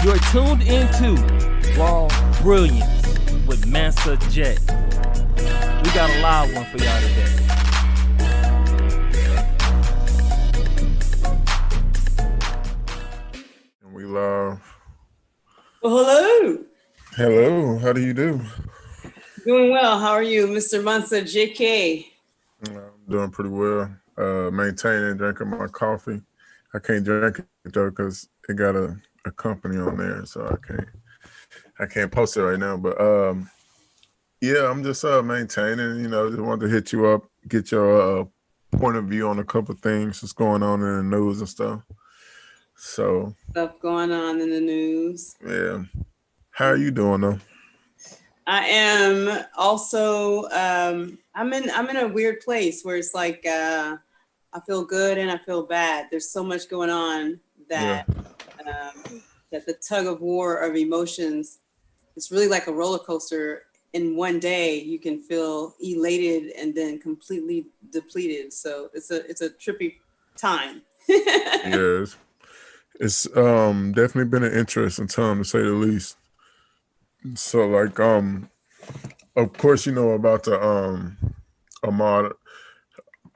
You're tuned into Raw Brilliance with Mansa J. We got a live one for y'all today. And we live. Well, hello. Hello, how do you do? Doing well. How are you, Mr. Mansa JK? I'm doing pretty well. Maintaining drinking my coffee. I can't drink it though because it got a company on there, so I can't post it right now. But yeah, I'm just maintaining. Just wanted to hit you up, get your point of view on a couple things that's going on in the news and stuff. So Stuff going on in the news. yeah, how are you doing though? I am also. I'm in a weird place where it's like I feel good and I feel bad. There's so much going on that that the tug of war of emotions. It's really like a roller coaster. In one day, you can feel elated and then completely depleted. So it's a trippy time. Yeah, it's definitely been an interesting time to say the least. So like of course you know about the Ahmaud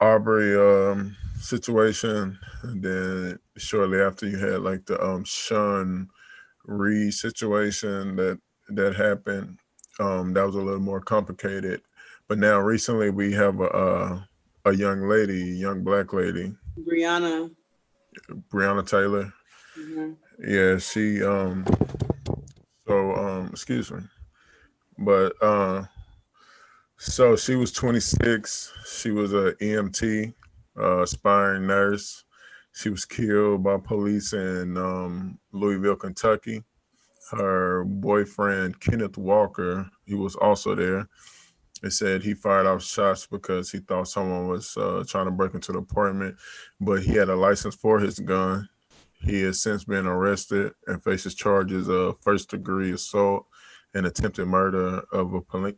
Arbery situation, and then shortly after you had like the Sean Reed situation that happened. That was a little more complicated. But now recently we have a young black lady, Breonna. Breonna Taylor. Mm-hmm. Yeah, she excuse me. But so she was 26. She was a EMT, aspiring nurse. She was killed by police in Louisville, Kentucky. Her boyfriend, Kenneth Walker, he was also there. They said he fired off shots because he thought someone was trying to break into the apartment, but he had a license for his gun. He has since been arrested and faces charges of first-degree assault and attempted murder of a And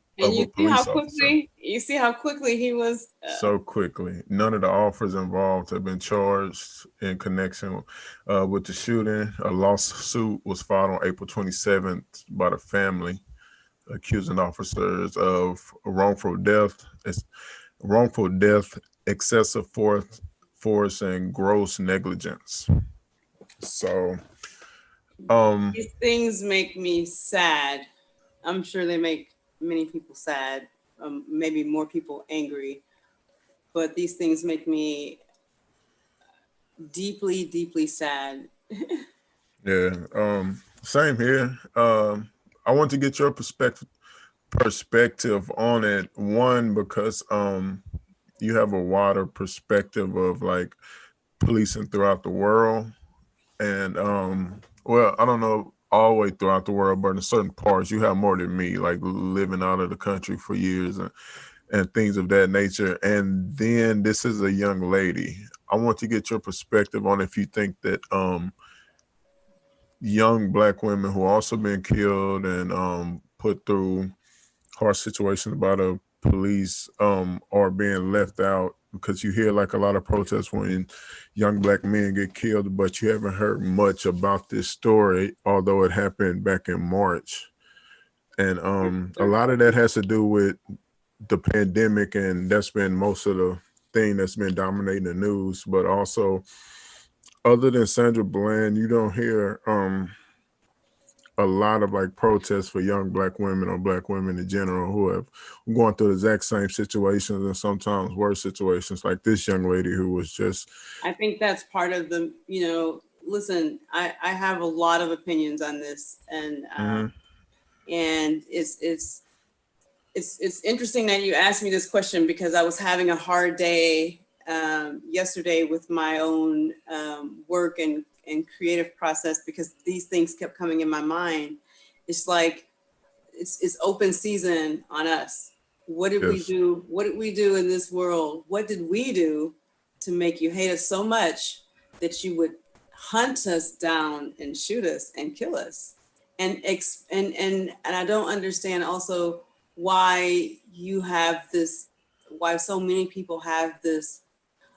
police officer. you see how quickly he was. So quickly. None of the officers involved have been charged in connection with the shooting. A lawsuit was filed on April 27th by the family, accusing officers of wrongful death, excessive force, and gross negligence. So, These things make me sad. I'm sure they make many people sad, maybe more people angry. But these things make me deeply, deeply sad. yeah, same here. I want to get your perspective on it. One, because you have a wider perspective of like policing throughout the world, and well, I don't know all the way throughout the world, but in certain parts you have more than me, like living out of the country for years and things of that nature. And then this is a young lady. I want to get your perspective on if you think that young black women who also been killed and put through harsh situations by the police are being left out, because you hear like a lot of protests when young black men get killed, but you haven't heard much about this story, although it happened back in March. And a lot of that has to do with the pandemic, and that's been most of the thing that's been dominating the news. But also, other than Sandra Bland, you don't hear a lot of like protests for young black women or black women in general who have gone through the exact same situations and sometimes worse situations, like this young lady who was just. I think that's part of the, listen, I have a lot of opinions on this, and it's interesting that you asked me this question, because I was having a hard day yesterday with my own work and creative process, because these things kept coming in my mind. It's like it's open season on us. What did we do? What did we do in this world? What did we do to make you hate us so much that you would hunt us down and shoot us and kill us? And I don't understand also why you have this, why so many people have this.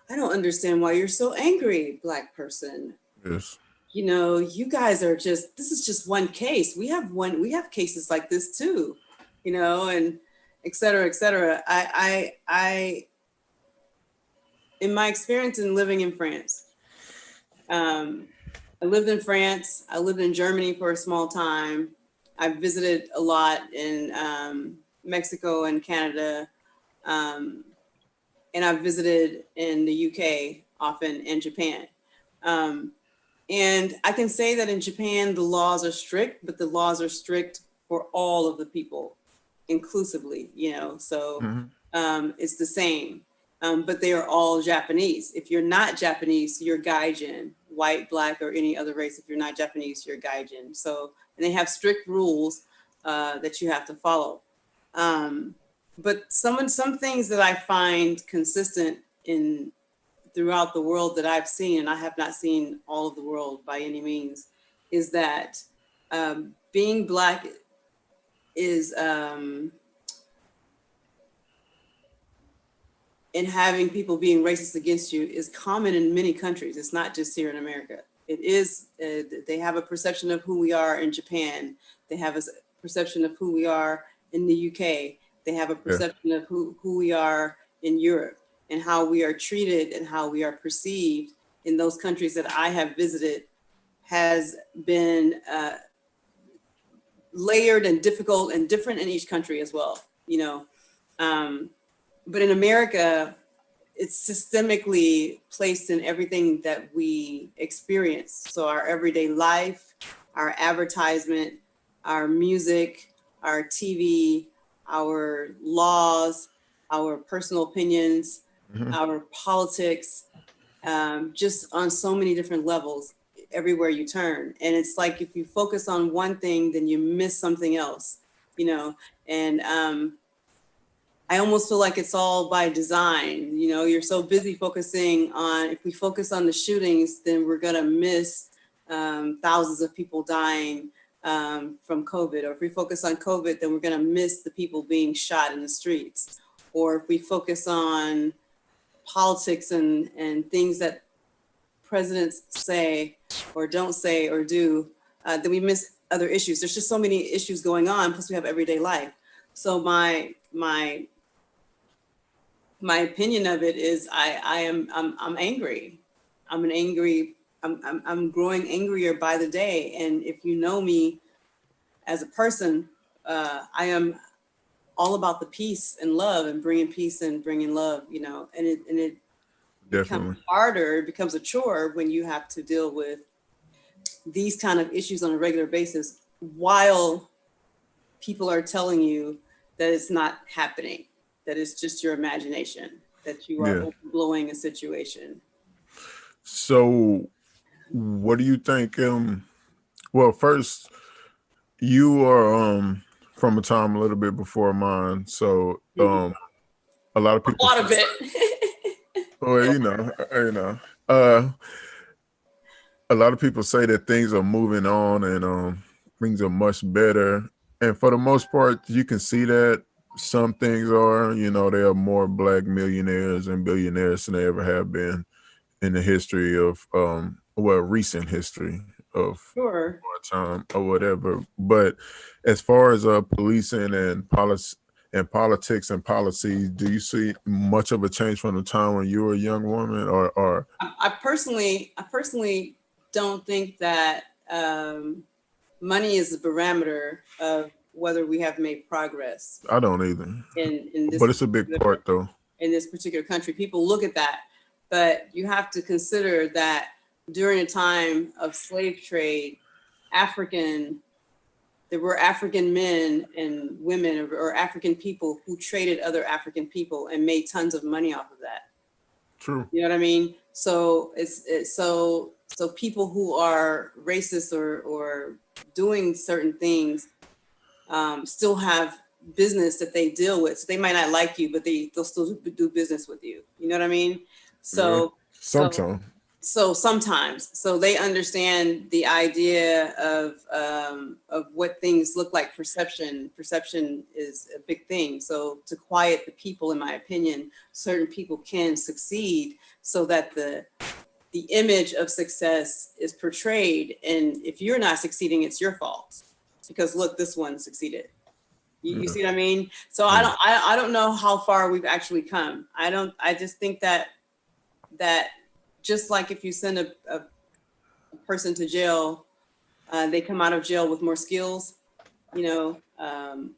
I don't understand why you're so angry, Black person. Yes. you know, you guys are just, this is just one case. We have cases like this too, you know, and et cetera, et cetera. In my experience in living in France, I lived in France. I lived in Germany for a small time. I visited a lot in Mexico and Canada. Um, and I've visited in the UK often, and Japan. And I can say that in Japan, the laws are strict, but the laws are strict for all of the people inclusively, you know, so it's the same. But they are all Japanese. If you're not Japanese, you're Gaijin, white, black, or any other race. If you're not Japanese, you're Gaijin. So, and they have strict rules that you have to follow. But some things that I find consistent in throughout the world that I've seen, and I have not seen all of the world by any means, is that being Black is, and having people being racist against you is common in many countries. It's not just here in America. It is, they have a perception of who we are in Japan. They have a perception of who we are in the UK. They have a perception of who we are in Europe, and how we are treated and how we are perceived in those countries that I have visited has been layered and difficult and different in each country as well, you know. But in America, it's systemically placed in everything that we experience. So our everyday life, our advertisement, our music, our TV, our laws, our personal opinions, our politics, just on so many different levels everywhere you turn. And it's like if you focus on one thing, then you miss something else, you know. And I almost feel like it's all by design. You know, you're so busy focusing on, if we focus on the shootings, then we're gonna miss thousands of people dying from COVID. Or if we focus on COVID, then we're gonna miss the people being shot in the streets. Or if we focus on politics and things that presidents say or don't say or do, then we miss other issues. There's just so many issues going on, plus we have everyday life. So my opinion of it is I'm angry. I'm growing angrier by the day. And if you know me as a person, I am all about the peace and love and bringing peace and bringing love, you know, and it becomes harder, it becomes a chore when you have to deal with these kind of issues on a regular basis while people are telling you that it's not happening, that it's just your imagination, that you are overblowing a situation. So what do you think? Well, first, you are from a time a little bit before mine. So a lot of people, a lot of it. well, you know, a lot of people say that things are moving on and things are much better. And for the most part, you can see that some things are, you know, there are more Black millionaires and billionaires than there ever have been in the history of, recent history of Sure. time or whatever. But as far as policing and politics and policies, do you see much of a change from the time when you were a young woman, or? I personally don't think that money is the barometer of whether we have made progress. I don't either. In this, but it's a big part, though. In this particular country, people look at that, but you have to consider that during a time of slave trade, there were African men and women or African people who traded other African people and made tons of money off of that. True. You know what I mean? So so people who are racist or doing certain things still have business that they deal with. So they might not like you, but they'll still do business with you. You know what I mean? So sometimes. So they understand the idea of what things look like. Perception is a big thing. So to quiet the people, in my opinion, certain people can succeed so that the the image of success is portrayed, and if you're not succeeding, it's your fault because look, this one succeeded. You see what I mean? So I don't know how far we've actually come. I just think that just like if you send a person to jail, they come out of jail with more skills, you know,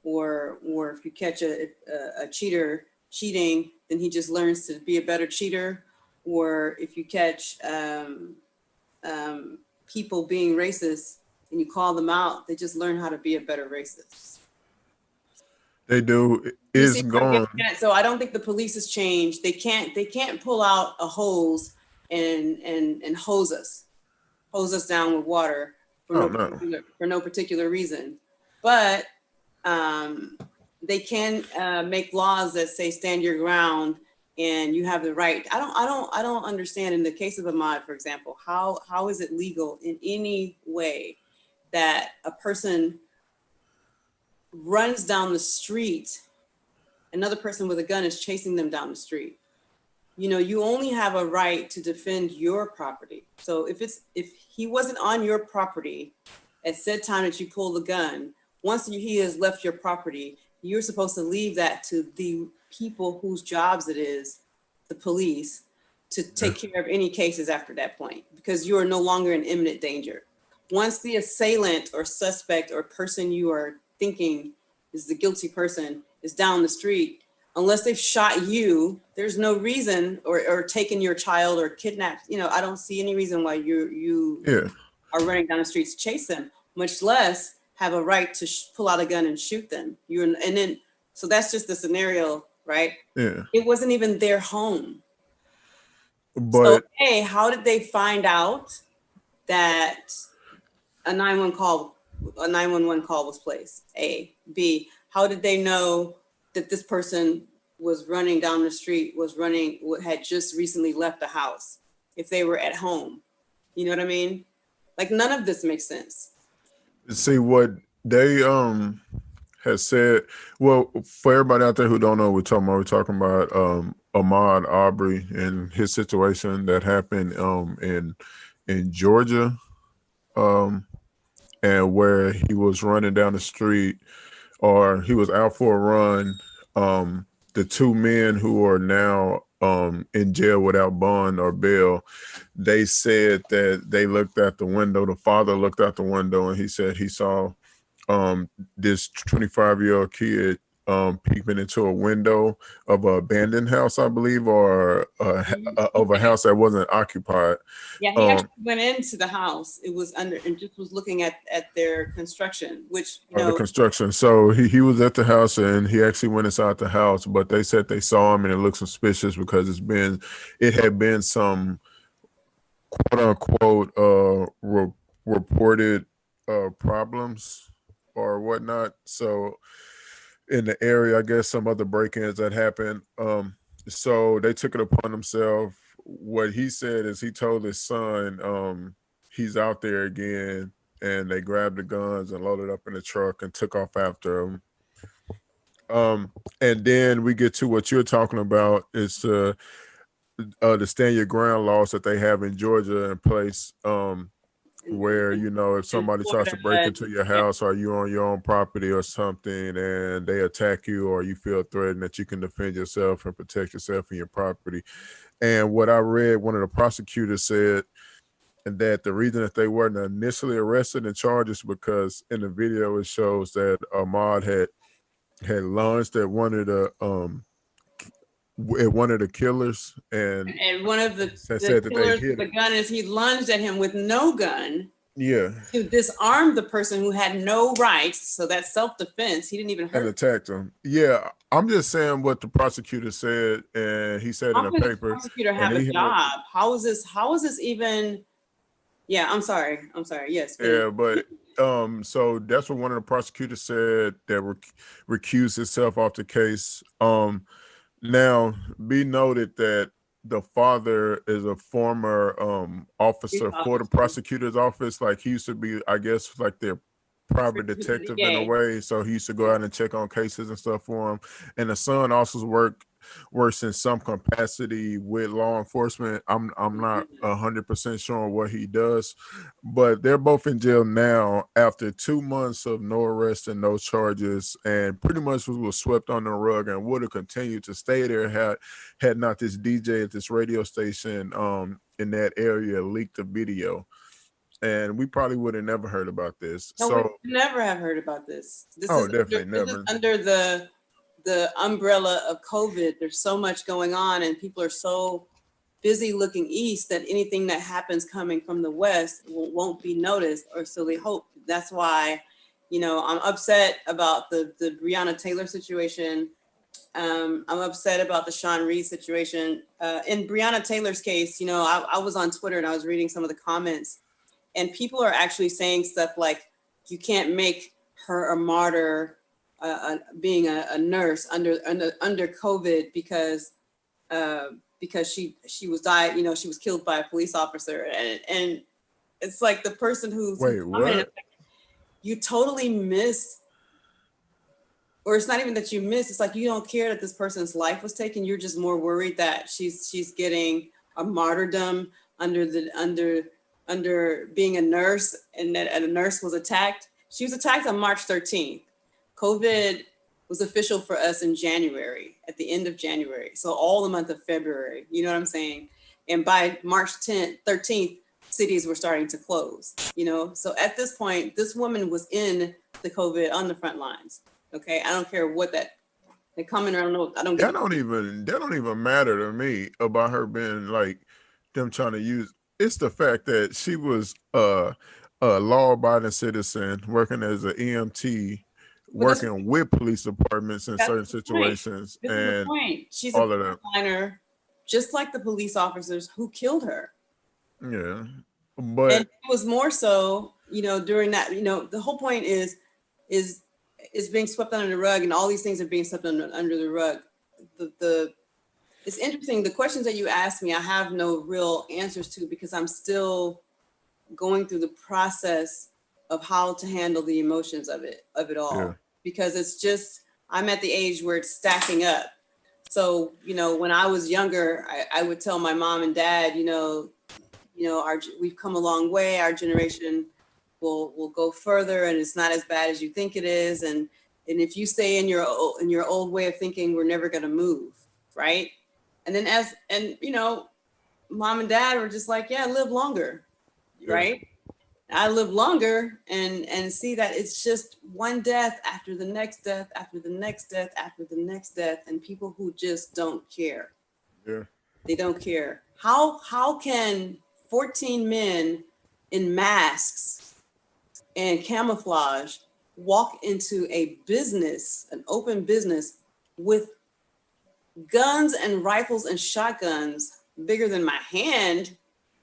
or if you catch a cheater cheating, then he just learns to be a better cheater. Or if you catch people being racist and you call them out, they just learn how to be a better racist. They do. It's gone. So I don't think the police has changed. They can't pull out a hose and hose us down with water for no particular reason. But they can make laws that say stand your ground and you have the right. I don't understand in the case of Ahmaud, for example, how is it legal in any way that a person runs down the street, another person with a gun is chasing them down the street? You know, you only have a right to defend your property. So if he wasn't on your property at said time that you pull the gun, once he has left your property, you're supposed to leave that to the people whose jobs it is, the police, to take care of any cases after that point, because you are no longer in imminent danger. Once the assailant or suspect or person you are thinking is the guilty person is down the street, unless they've shot you, there's no reason, or taken your child or kidnapped, you know, I don't see any reason why you are running down the streets to chase them, much less have a right to pull out a gun and shoot them. So that's just the scenario, right? Yeah. It wasn't even their home. But so, A, how did they find out that a 911 call was placed? A. B, how did they know that this person was running down the street, had just recently left the house, if they were at home? You know what I mean? Like, none of this makes sense. See what they has said. Well, for everybody out there who don't know what we're talking about Ahmaud Arbery and his situation that happened in Georgia, and where he was running down the street, or he was out for a run. The two men who are now in jail without bond or bail, they said that they looked out the window. The father looked out the window and he said he saw this 25-year-old kid peeping into a window of an abandoned house, I believe, or of a house that wasn't occupied. Yeah, he actually went into the house. It was under, and just was looking at their construction, which, you know, the construction. So he was at the house and he actually went inside the house, but they said they saw him and it looked suspicious because it had been some quote unquote reported problems or whatnot. So in the area, I guess some other break-ins that happened. So they took it upon themselves. What he said is he told his son he's out there again, and they grabbed the guns and loaded up in the truck and took off after him. And then we get to what you're talking about is the stand your ground laws that they have in Georgia in place, where, you know, if somebody tries to break into your house or you on your own property or something and they attack you or you feel threatened, that you can defend yourself and protect yourself and your property. And what I read, one of the prosecutors said that the reason that they weren't initially arrested and charged is because in the video it shows that Ahmaud had lunged at one of the killers, and one of the killers with the gun is he lunged at him with no gun. Yeah. To disarm the person who had no rights. So that's self-defense. He didn't even hurt. And attacked him. Yeah. I'm just saying what the prosecutor said, and he said in a paper. The prosecutor have a job. How is this even? Yeah, I'm sorry. Yes. Yeah, but so that's what one of the prosecutors said, that recused himself off the case. Now, be noted that the father is a former officer for the prosecutor's office. Like, he used to be, I guess, like their private detective in a way. So he used to go out and check on cases and stuff for him. And the son also worked works in some capacity with law enforcement. I'm not 100% sure what he does, but they're both in jail now after 2 months of no arrest and no charges, and pretty much was swept on the rug and would have continued to stay there had not this DJ at this radio station in that area leaked a video. And we probably would have never heard about this. No, So we never have heard about this. definitely This is never. under the umbrella of COVID. There's so much going on, and people are so busy looking east that anything that happens coming from the west won't be noticed, or so they hope. That's why, I'm upset about the Breonna Taylor situation. I'm upset about the Sean Reed situation. In Breonna Taylor's case, I was on Twitter and I was reading some of the comments, and people are actually saying stuff like, you can't make her a martyr, being a nurse under COVID because she was died, she was killed by a police officer, and it's like the person who's what? You totally missed, or it's not even that you missed, it's like you don't care that this person's life was taken. You're just more worried that she's getting a martyrdom under being a nurse, and that a nurse was attacked. She was attacked on March 13th. COVID was official for us in January, at the end of January. So all the month of February, you know what I'm saying? And by March 13th, cities were starting to close, So at this point, this woman was in the COVID on the front lines. Okay, I don't care what they comment, or I don't know. I don't get that don't even matter to me about her being like them trying to use. It's the fact that she was a law-abiding citizen working as an EMT, working with police departments in certain situations, this and is the point. She's all a of that. frontliner, just like the police officers who killed her. Yeah, but and it was more so, during that, the whole point is being swept under the rug, and all these things are being swept under the rug. It's interesting. The questions that you asked me, I have no real answers to, because I'm still going through the process of how to handle the emotions of it all. Yeah. Because it's just, I'm at the age where it's stacking up. So, when I was younger, I would tell my mom and dad, we've come a long way. Our generation will go further, and it's not as bad as you think it is. And if you stay in your old way of thinking, we're never going to move, right? And then mom and dad were just like, yeah, live longer, right? I live longer and see that it's just one death after the next death, after the next death, after the next death, and people who just don't care. Yeah. They don't care. How can 14 men in masks and camouflage walk into a business, an open business, with guns and rifles and shotguns bigger than my hand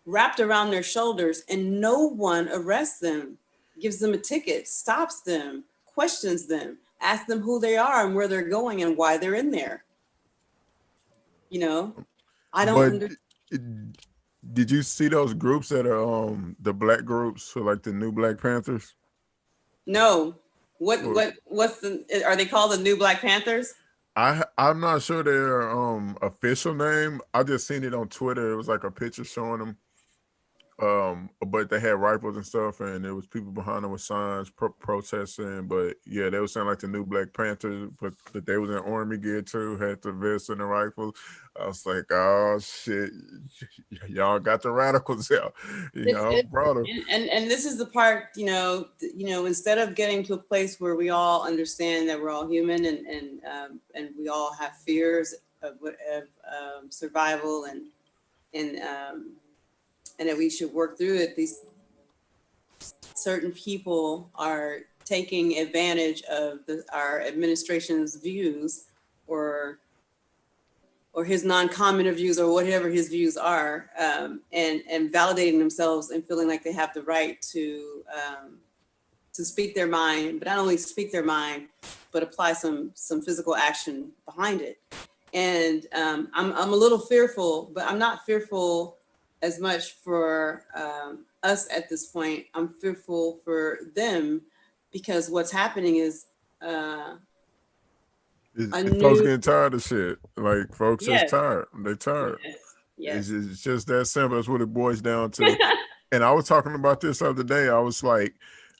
wrapped around their shoulders, and no one arrests them, gives them a ticket, stops them, questions them, asks them who they are and where they're going and why they're in there? I don't. Did you see those groups that are the black groups, so like the New Black Panthers? No. Are they called the New Black Panthers? I'm not sure their official name. I just seen it on Twitter. It was like a picture showing them. But they had rifles and stuff, and there was people behind them with signs protesting. But yeah, they were saying like the New Black Panthers, but they was in army gear too, had the vest and the rifles. I was like, oh shit, y'all got the radicals out. Y'all brought them. And this is the part, instead of getting to a place where we all understand that we're all human and we all have fears of survival and that we should work through it, these certain people are taking advantage of our administration's views or his non-commenter views, or whatever his views are, and validating themselves and feeling like they have the right to speak their mind, but not only speak their mind, but apply some physical action behind it. And I'm a little fearful, but I'm not fearful as much for us at this point. I'm fearful for them, because what's happening is A Folks new, getting tired of shit. Like folks just yes, tired. They tired. yes, It's, yes. it's just that simple. That's what it boils down to. And I was talking about this the other day. I was like,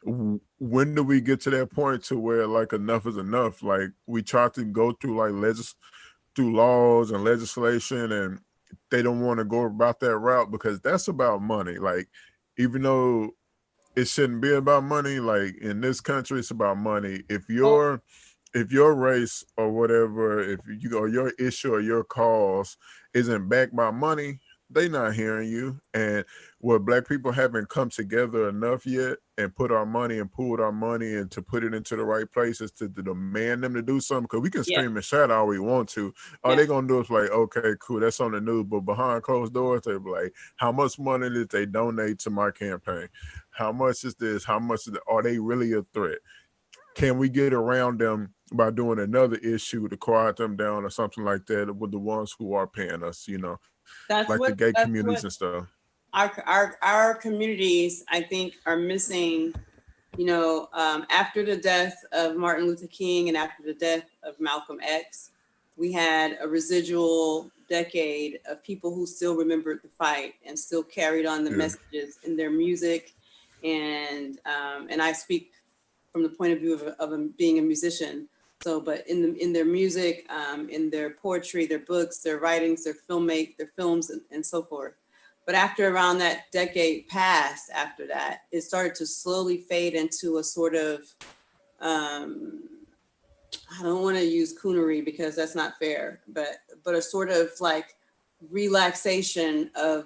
when do we get to that point to where like enough is enough? Like we try to go through like through laws and legislation, and they don't want to go about that route because that's about money. Like even though it shouldn't be about money, like in this country, it's about money. Oh, If your race or whatever, if you or your issue or your cause isn't backed by money, they not hearing you. And where black people haven't come together enough yet and put our money and pooled our money and to put it into the right places to demand them to do something, because we can yeah, scream and shout all we want to. All yeah. they gonna do is like, okay, cool, that's on the news. But behind closed doors, they be like, how much money did they donate to my campaign? How much is this? How much is are they really a threat? Can we get around them by doing another issue to quiet them down or something like that with the ones who are paying us, That's like the what, gay that's communities what and stuff. our communities, I think, are missing. After the death of Martin Luther King and after the death of Malcolm X, we had a residual decade of people who still remembered the fight and still carried on the Yeah. messages in their music. And I speak from the point of view of being a musician. So, but in their music, in their poetry, their books, their writings, their films, and so forth. But after around that decade passed, after that, it started to slowly fade into a sort of, I don't want to use coonery because that's not fair, but a sort of like relaxation of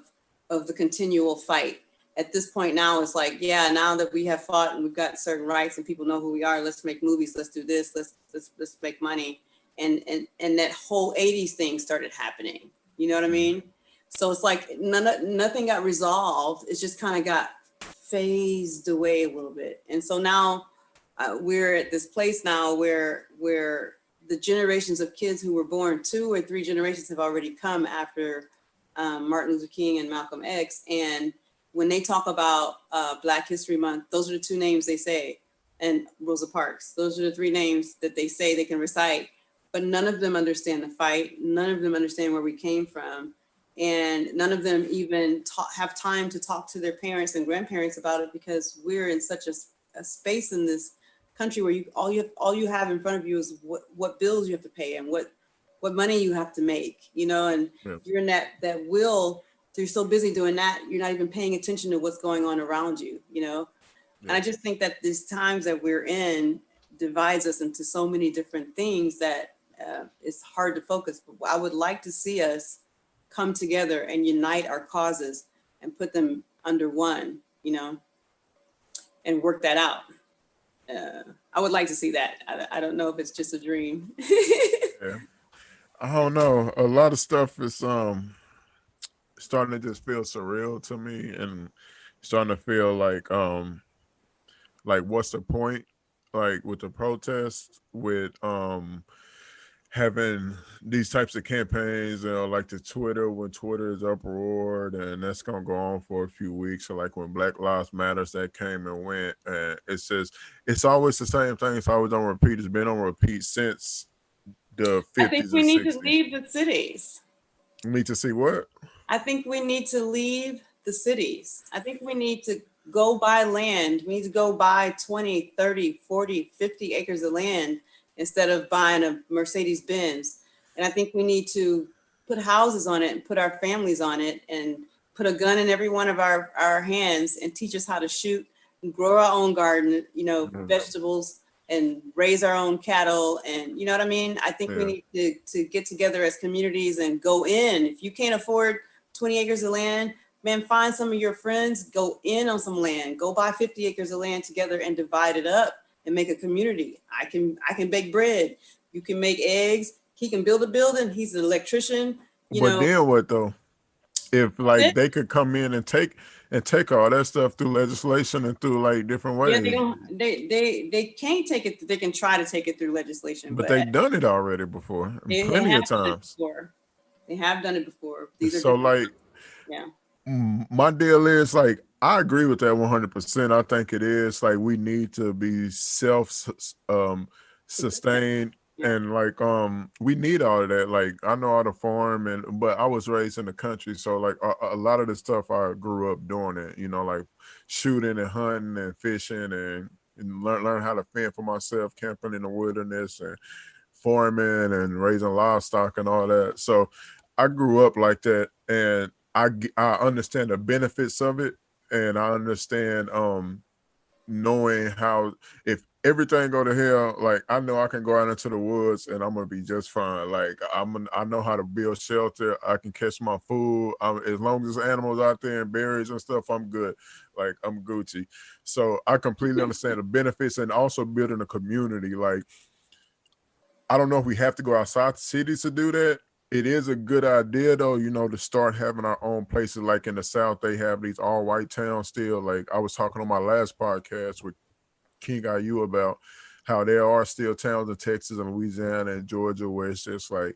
the continual fight. At this point now, it's like, yeah, now that we have fought and we've got certain rights and people know who we are, let's make movies, let's do this, let's make money, and that whole '80s thing started happening. You know what I mean? So it's like nothing got resolved. It just kind of got phased away a little bit, and so now we're at this place now where the generations of kids who were born 2 or 3 generations have already come after Martin Luther King and Malcolm X. And when they talk about Black History Month, those are the 2 names they say, and Rosa Parks. Those are the 3 names that they say they can recite, but none of them understand the fight. None of them understand where we came from. And none of them even have time to talk to their parents and grandparents about it because we're in such a space in this country where all you have in front of you is what bills you have to pay and what money you have to make, and Yeah. you're in that will. So you're so busy doing that, you're not even paying attention to what's going on around you, Yeah. And I just think that these times that we're in divides us into so many different things that it's hard to focus. But I would like to see us come together and unite our causes and put them under one, and work that out. I would like to see that. I don't know if it's just a dream. Yeah. I don't know. A lot of stuff is starting to just feel surreal to me, and starting to feel like what's the point? Like with the protests, with having these types of campaigns, like the Twitter, when Twitter is uproared, and that's gonna go on for a few weeks. Or like when Black Lives Matters that came and went, and it's always the same thing. It's always on repeat. It's been on repeat since the I think 50s we and need to 60s. leave the cities. Need to see what? I think we need to leave the cities. I think we need to go buy land. We need to go buy 20, 30, 40, 50 acres of land instead of buying a Mercedes Benz. And I think we need to put houses on it and put our families on it and put a gun in every one of our hands and teach us how to shoot and grow our own garden, vegetables, and raise our own cattle. And you know what I mean? I think we Yeah. need to get together as communities and go in. If you can't afford 20 acres of land, man, find some of your friends, go in on some land, go buy 50 acres of land together and divide it up and make a community. I can bake bread. You can make eggs. He can build a building. He's an electrician. But then what though? If That's like it. they could come in and take all that stuff through legislation and through like different Yeah, they ways. don't. They can't take it. They can try to take it through legislation, But but they've done it already before, they plenty have of done it times. before. They have done it before. These are So different. like Yeah. my deal is like I agree with that 100%. I think it is like we need to be self sustained Yeah. And like we need all of that. Like I know how to farm, but I was raised in the country, so like a lot of the stuff I grew up doing it, you know, like shooting and hunting and fishing and learn how to fend for myself, camping in the wilderness and farming and raising livestock and all that. So I grew up like that, and I understand the benefits of it, and I understand knowing how if everything go to hell, like I know I can go out into the woods and I'm gonna be just fine. Like I know how to build shelter. I can catch my food. As long as there's animals out there and berries and stuff, I'm good. Like I'm Gucci. So I completely understand the benefits and also building a community. Like I don't know if we have to go outside the cities to do that. It is a good idea though, you know, to start having our own places. Like in the South, they have these all white towns still. Like I was talking on my last podcast with King IU about how there are still towns in Texas and Louisiana and Georgia where it's just like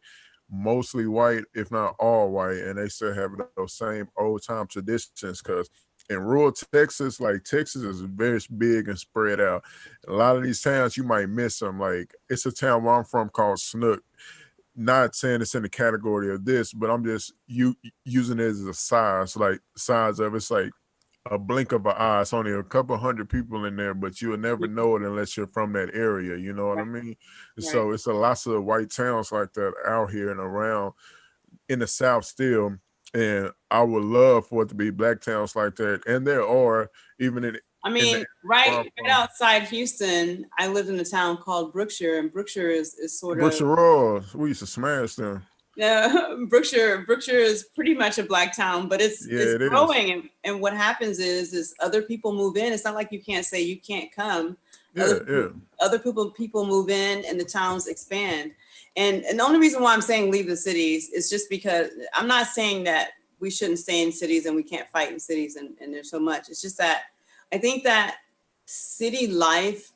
mostly white, if not all white, and they still have those same old time traditions. Because in rural Texas, like Texas is very big and spread out. A lot of these towns you might miss them. Like it's a town where I'm from called Snook. Not saying it's in the category of this, but I'm just using it as a size, like size of it's like a blink of an eye. It's only a couple hundred people in there, but you'll never know it unless you're from that area. You know what I mean? Right. So it's a lots of white towns like that out here and around in the South still. And I would love for it to be black towns like that. And there are even in the right outside Houston, I lived in a town called Brookshire, and Brookshire is sort Brookshire of Royals. We used to smash them. yeah. Brookshire is pretty much a black town, but it's it growing, is. and what happens is other people move in. It's not like you can't say you can't come. Other people move in, and the towns expand. And the only reason why I'm saying leave the cities is just because I'm not saying that we shouldn't stay in cities and we can't fight in cities and there's so much. It's just that I think that city life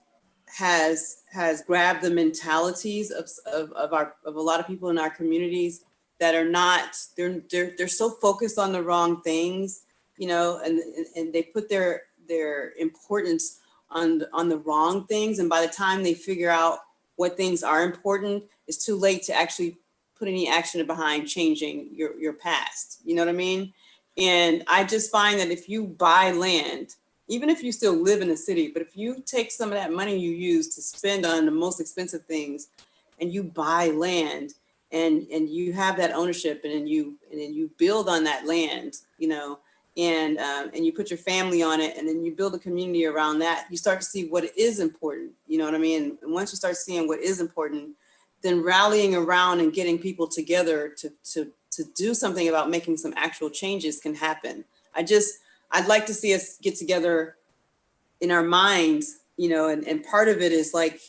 has grabbed the mentalities of a lot of people in our communities that are not, they're so focused on the wrong things, you know, and they put their importance on the wrong things, and by the time they figure out what things are important, it's too late to actually put any action behind changing your past. You know what I mean? And I just find that if you buy land, even if you still live in a city, but if you take some of that money you use to spend on the most expensive things and you buy land and you have that ownership and then you build on that land, you know, and you put your family on it and then you build a community around that, you start to see what is important. You know what I mean? And once you start seeing what is important, then rallying around and getting people together to do something about making some actual changes can happen. I'd like to see us get together in our minds, you know, and part of it is like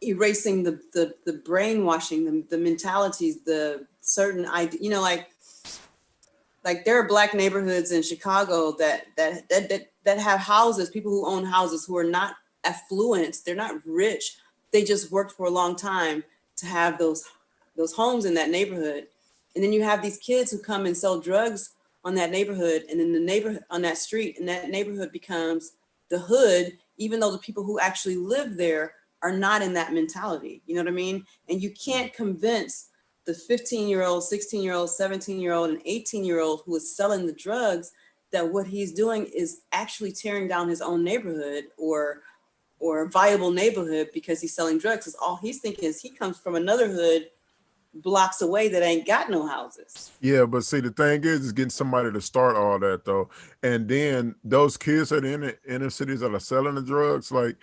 erasing the brainwashing, the mentalities, the certain idea, you know, like there are Black neighborhoods in Chicago that have houses, people who own houses who are not affluent, they're not rich, they just worked for a long time to have those homes in that neighborhood. And then you have these kids who come and sell drugs on that neighborhood, and in the neighborhood on that street, and that neighborhood becomes the hood, even though the people who actually live there are not in that mentality. You know what I mean? And you can't convince the 15-year-old, 16-year-old, 17-year-old, and 18-year-old who is selling the drugs that what he's doing is actually tearing down his own neighborhood or a viable neighborhood because he's selling drugs. Because all he's thinking is he comes from another hood blocks away that ain't got no houses. Yeah, but see, the thing is getting somebody to start all that though, and then those kids that are in the inner cities that are selling the drugs, like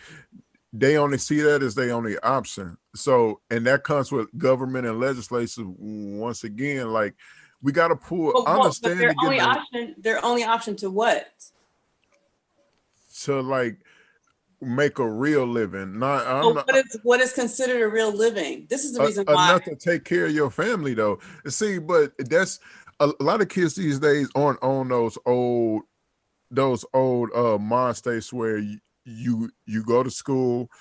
they only see that as their only option. So, and that comes with government and legislation. Once again, like we got to pull. But their only option to what? To like make a real living. What is considered a real living? This is the reason why. Enough to take care of your family though. See, but that's a lot of kids these days aren't on those old mind states where you go to school,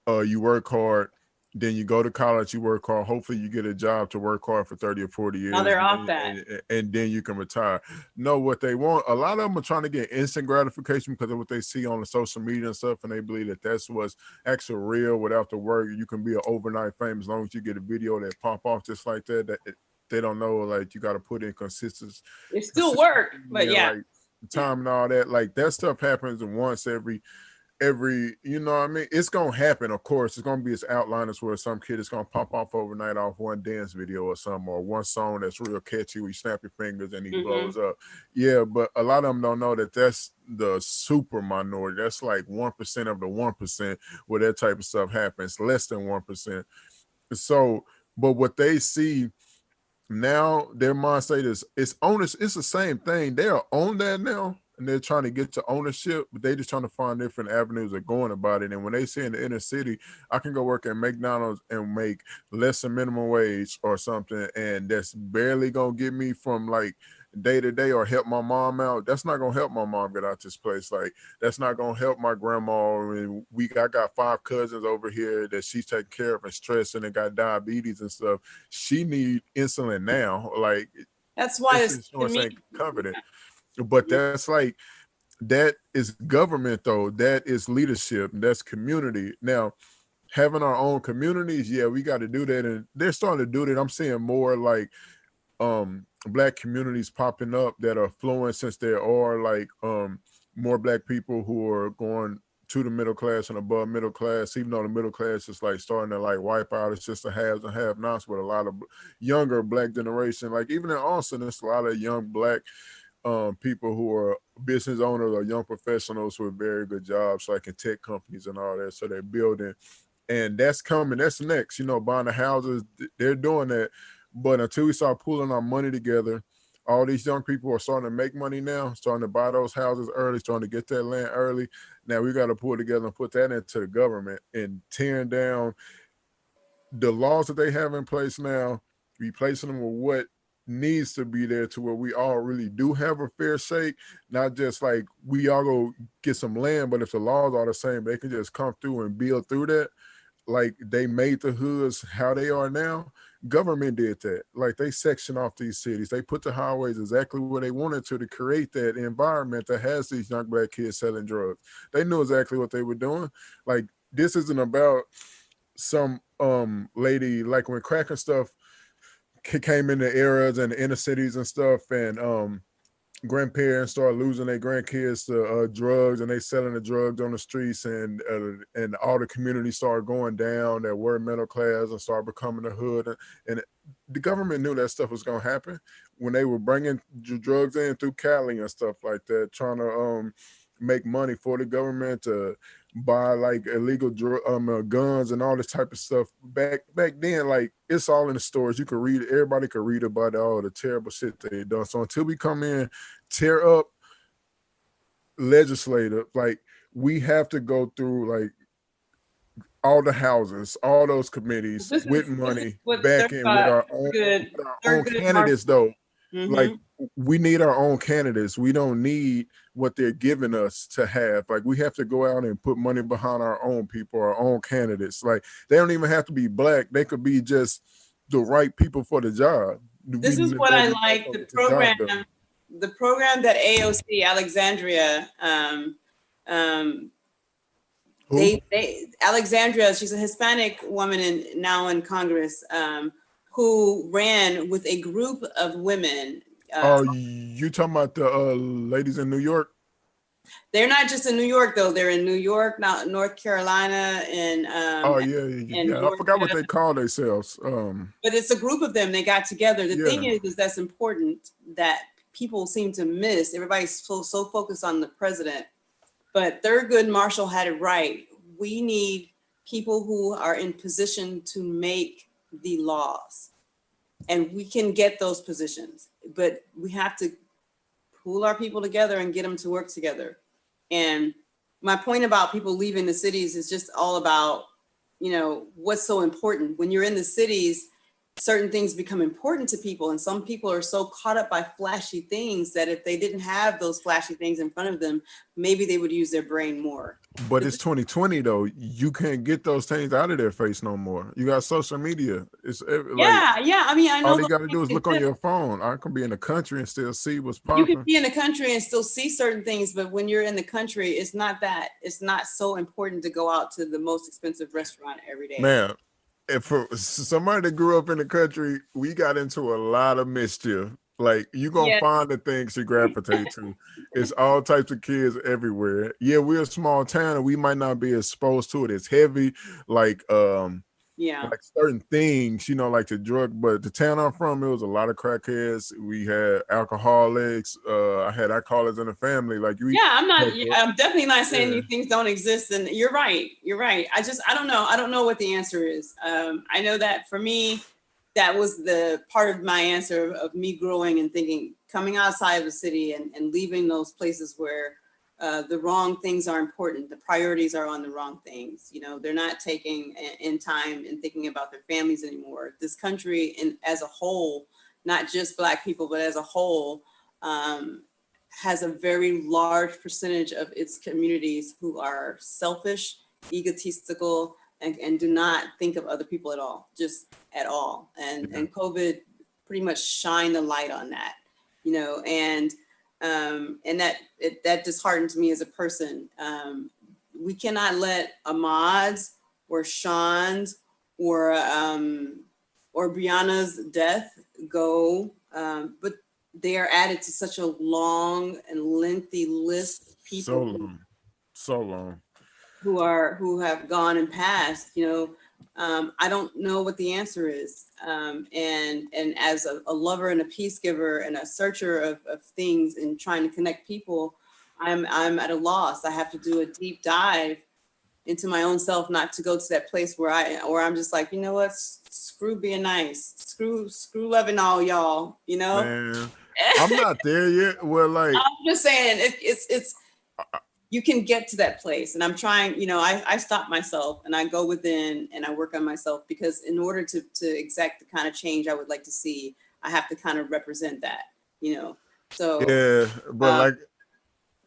you work hard, then you go to college, you work hard. Hopefully you get a job to work hard for 30 or 40 years. Now they're off that. And then you can retire. No, what they want, a lot of them are trying to get instant gratification because of what they see on the social media and stuff, and they believe that that's what's actually real without the work. You can be an overnight fame as long as you get a video that pop off just like that. They don't know, like, you got to put in consistency. It's still work, but yeah. Like time and all that. Like that stuff happens once every, you know what I mean? It's gonna happen, of course. It's gonna be its outliners where some kid is gonna pop off overnight off one dance video or something, or one song that's real catchy where you snap your fingers and he blows up. Yeah, but a lot of them don't know that that's the super minority. That's like 1% of the 1% where that type of stuff happens, less than 1%. So, but what they see now, their mindset is it's owners. It's the same thing. They are on that now, and they're trying to get to ownership, but they just trying to find different avenues of going about it. And when they say in the inner city, I can go work at McDonald's and make less than minimum wage or something, and that's barely gonna get me from like day to day or help my mom out. That's not gonna help my mom get out this place. Like that's not gonna help my grandma. And I got 5 cousins over here that she's taking care of and stressing and got diabetes and stuff. She need insulin now. Like that's why it's ain't covered it. But that's like, that is government though. That is leadership. That's community. Now, having our own communities, yeah, we got to do that. And they're starting to do that. I'm seeing more like Black communities popping up that are fluent, since there are like more Black people who are going to the middle class and above middle class, even though the middle class is like starting to like wipe out. It's just the haves and have-nots with a lot of younger Black generation. Like even in Austin, there's a lot of young Black people who are business owners or young professionals with very good jobs, like in tech companies and all that. So they're building, and that's coming. That's next. You know, buying the houses, they're doing that. But until we start pulling our money together, all these young people are starting to make money now, starting to buy those houses early, starting to get that land early. Now we got to pull together and put that into the government and tearing down the laws that they have in place now, replacing them with what needs to be there to where we all really do have a fair shake, not just like we all go get some land, but if the laws are the same, they can just come through and build through that. Like they made the hoods how they are now. Government did that. Like they section off these cities. They put the highways exactly where they wanted to create that environment that has these young Black kids selling drugs. They knew exactly what they were doing. Like this isn't about some lady, like when crack and stuff came in the areas and the inner cities and stuff, and grandparents start losing their grandkids to drugs, and they selling the drugs on the streets, and all the communities started going down that were middle class and started becoming the hood. And the government knew that stuff was going to happen when they were bringing drugs in through Cali and stuff like that, trying to make money for the government to buy like illegal guns and all this type of stuff. Back then, like it's all in the stores. You could read, everybody could read about all the terrible shit they done. So until we come in, tear up legislative, like we have to go through like all the houses, all those committees with money back in with our own candidates though. Like we need our own candidates. We don't need what they're giving us to have. Like we have to go out and put money behind our own people, our own candidates. Like they don't even have to be Black. They could be just the right people for the job. This is what I like. The program that AOC Alexandria, Alexandria, she's a Hispanic woman now in Congress, who ran with a group of women. You talking about the ladies in New York? They're not just in New York though. They're in New York, now North Carolina, and I forgot what they call themselves. But it's a group of them. They got together. The thing is that's important that people seem to miss. Everybody's so focused on the president, but Thurgood Marshall had it right. We need people who are in position to make the laws, and we can get those positions, but we have to pool our people together and get them to work together. And my point about people leaving the cities is just all about, you know, what's so important when you're in the cities. certain things become important to people. And some people are so caught up by flashy things that if they didn't have those flashy things in front of them, maybe they would use their brain more. But it's 2020 though. You can't get those things out of their face no more. You got social media. It's like Yeah. I mean, I know all you those got to do things is look on exist. your phone. I can be in the country and still see what's You can popping. be in the country and still see certain things, but when you're in the country, it's not so important to go out to the most expensive restaurant every day. Man, if for somebody that grew up in the country, we got into a lot of mischief. Like you gonna Yeah. find the things you gravitate to. It's all types of kids everywhere. Yeah, we're a small town and we might not be exposed to it. It's heavy, like Yeah. like certain things, you know, like the drug. But the town I'm from, it was a lot of crackheads. We had alcoholics. I had alcoholics in the family. Like I'm definitely not saying Yeah. these things don't exist. And you're right. I don't know. I don't know what the answer is. I know that for me, that was the part of my answer of me growing and thinking, coming outside of the city and leaving those places where the wrong things are important. The priorities are on the wrong things. You know, they're not taking in time and thinking about their families anymore. This country as a whole, not just Black people, but as a whole, has a very large percentage of its communities who are selfish, egotistical, and do not think of other people at all, just at all. And COVID pretty much shined the light on that, you know, and that disheartens me as a person. We cannot let Ahmaud's or Sean's or Breonna's death go, but they are added to such a long and lengthy list of people so long who have gone and passed. You know, I don't know what the answer is. And as a lover and a peace giver and a searcher of things and trying to connect people, I'm at a loss. I have to do a deep dive into my own self, not to go to that place where I'm just like, you know what, screw being nice, screw loving all y'all, you know. Man, I'm not there yet. Well, like I'm just saying it's you can get to that place. And I'm trying, you know, I stop myself and I go within and I work on myself, because in order to exact the kind of change I would like to see, I have to kind of represent that, you know. So yeah, but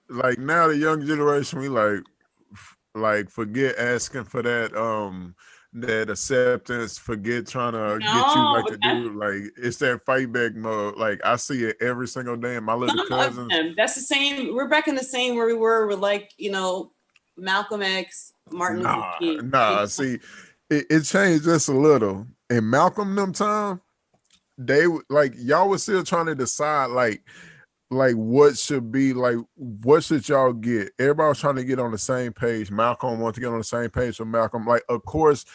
like now the young generation, we like forget asking for that acceptance, forget trying to get you like to do, like it's that fight back mode. Like I see it every single day. And my little cousins, that's the same. We're back in the same where we were with, like, you know, Malcolm X, Martin Luther King. See, it changed just a little. In Malcolm them time, they like y'all was still trying to decide like what should be, like what should y'all get. Everybody was trying to get on the same page. Malcolm wanted to get on the same page with Malcolm. Like, of course,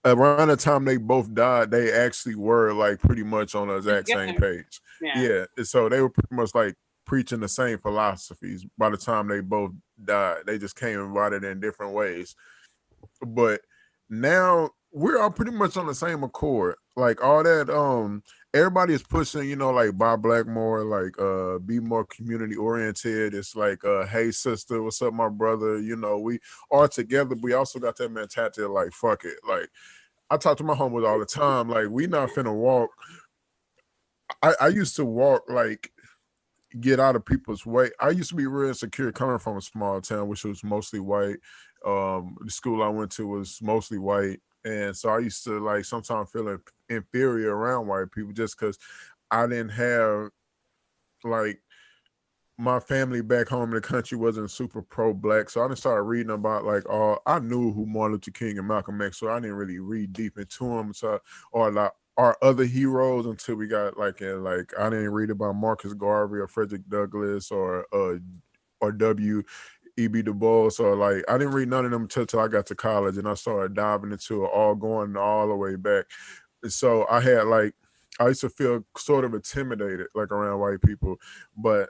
around the time they both died, they actually were like pretty much on the exact same page. Yeah. So they were pretty much like preaching the same philosophies by the time they both died. They just came about it in different ways. But now we're all pretty much on the same accord. Like all that, everybody is pushing, you know, like buy black more, like be more community oriented. It's like hey sister, what's up, my brother? You know, we are together. We also got that mentality of like, fuck it. Like I talk to my homies all the time. Like we not finna walk. I used to walk, like get out of people's way. I used to be real insecure coming from a small town, which was mostly white. The school I went to was mostly white. And so I used to like sometimes feel inferior around white people just because I didn't have, like, my family back home in the country wasn't super pro-black. So I didn't start reading about like I knew who Martin Luther King and Malcolm X, so I didn't really read deep into them. So, or like our other heroes until we got I didn't read about Marcus Garvey or Frederick Douglass or W.E.B. Du Bois. So like I didn't read none of them until I got to college and I started diving into it, all going all the way back. So I used to feel sort of intimidated like around white people, but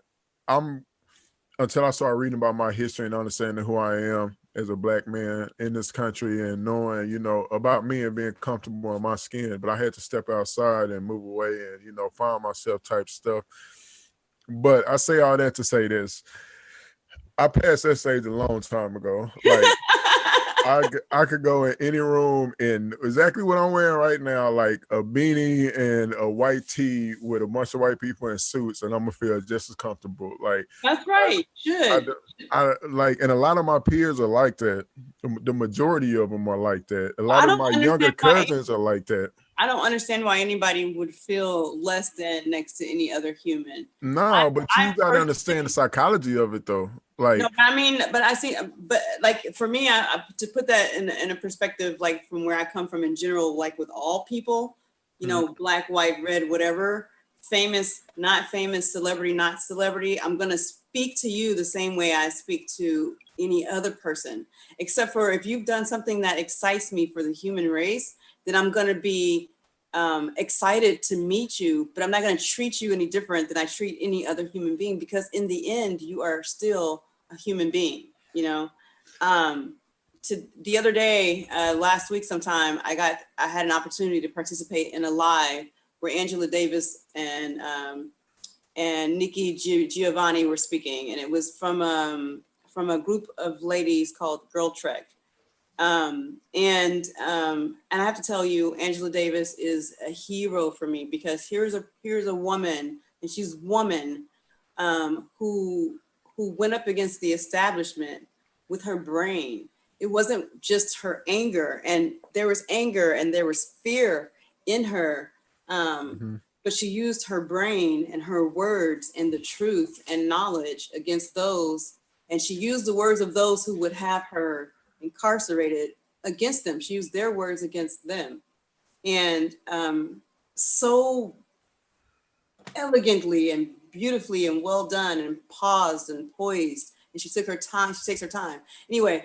until I started reading about my history and understanding who I am as a black man in this country and knowing, you know, about me and being comfortable in my skin. But I had to step outside and move away and, you know, find myself type stuff. But I say all that to say this. I passed that stage a long time ago. Like I could go in any room in exactly what I'm wearing right now, like a beanie and a white tee with a bunch of white people in suits, and I'm gonna feel just as comfortable. Like That's right. I, Should. I like, and a lot of my peers are like that. The majority of them are like that. A lot I of don't my younger understand why cousins are like that. I don't understand why anybody would feel less than next to any other human. No, but I you got to understand the personally, psychology of it, though. no, Like, but I mean, but I see, but like for me, to put that in a perspective, like from where I come from in general, like with all people, you mhm, know, black, white, red, whatever, famous, not famous, celebrity, not celebrity, I'm going to speak to you the same way I speak to any other person, except for if you've done something that excites me for the human race, then I'm going to be excited to meet you, but I'm not going to treat you any different than I treat any other human being, because in the end, you are still a human being, you know. To the other day, last week sometime, I had an opportunity to participate in a live where Angela Davis and Nikki Giovanni were speaking, and it was from a group of ladies called Girl Trek. And I have to tell you, Angela Davis is a hero for me, because here's a woman, and she's woman, who went up against the establishment with her brain. It wasn't just her anger, and there was anger and there was fear in her, mhm. but she used her brain and her words and the truth and knowledge against those, and she used the words of those who would have her incarcerated against them. She used their words against them. And so elegantly and beautifully and well done and paused and poised. And she took her time, she takes her time. Anyway,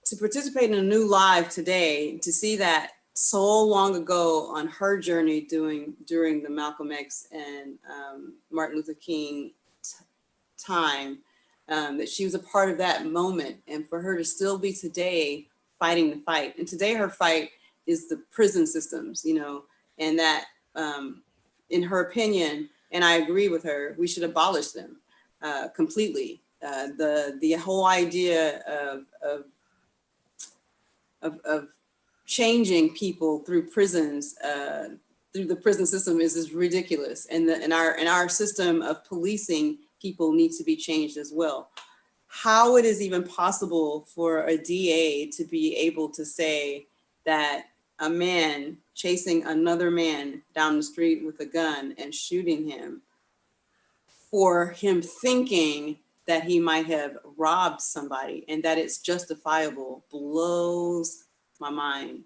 to participate in a new live today, to see that so long ago on her journey during the Malcolm X and Martin Luther King time, that she was a part of that moment, and for her to still be today fighting the fight. And today her fight is the prison systems, you know, and that in her opinion, and I agree with her, we should abolish them completely. The whole idea of changing people through prisons, through the prison system is ridiculous. And our system of policing people needs to be changed as well. How it is even possible for a DA to be able to say that a man chasing another man down the street with a gun and shooting him for him thinking that he might have robbed somebody and that it's justifiable blows my mind.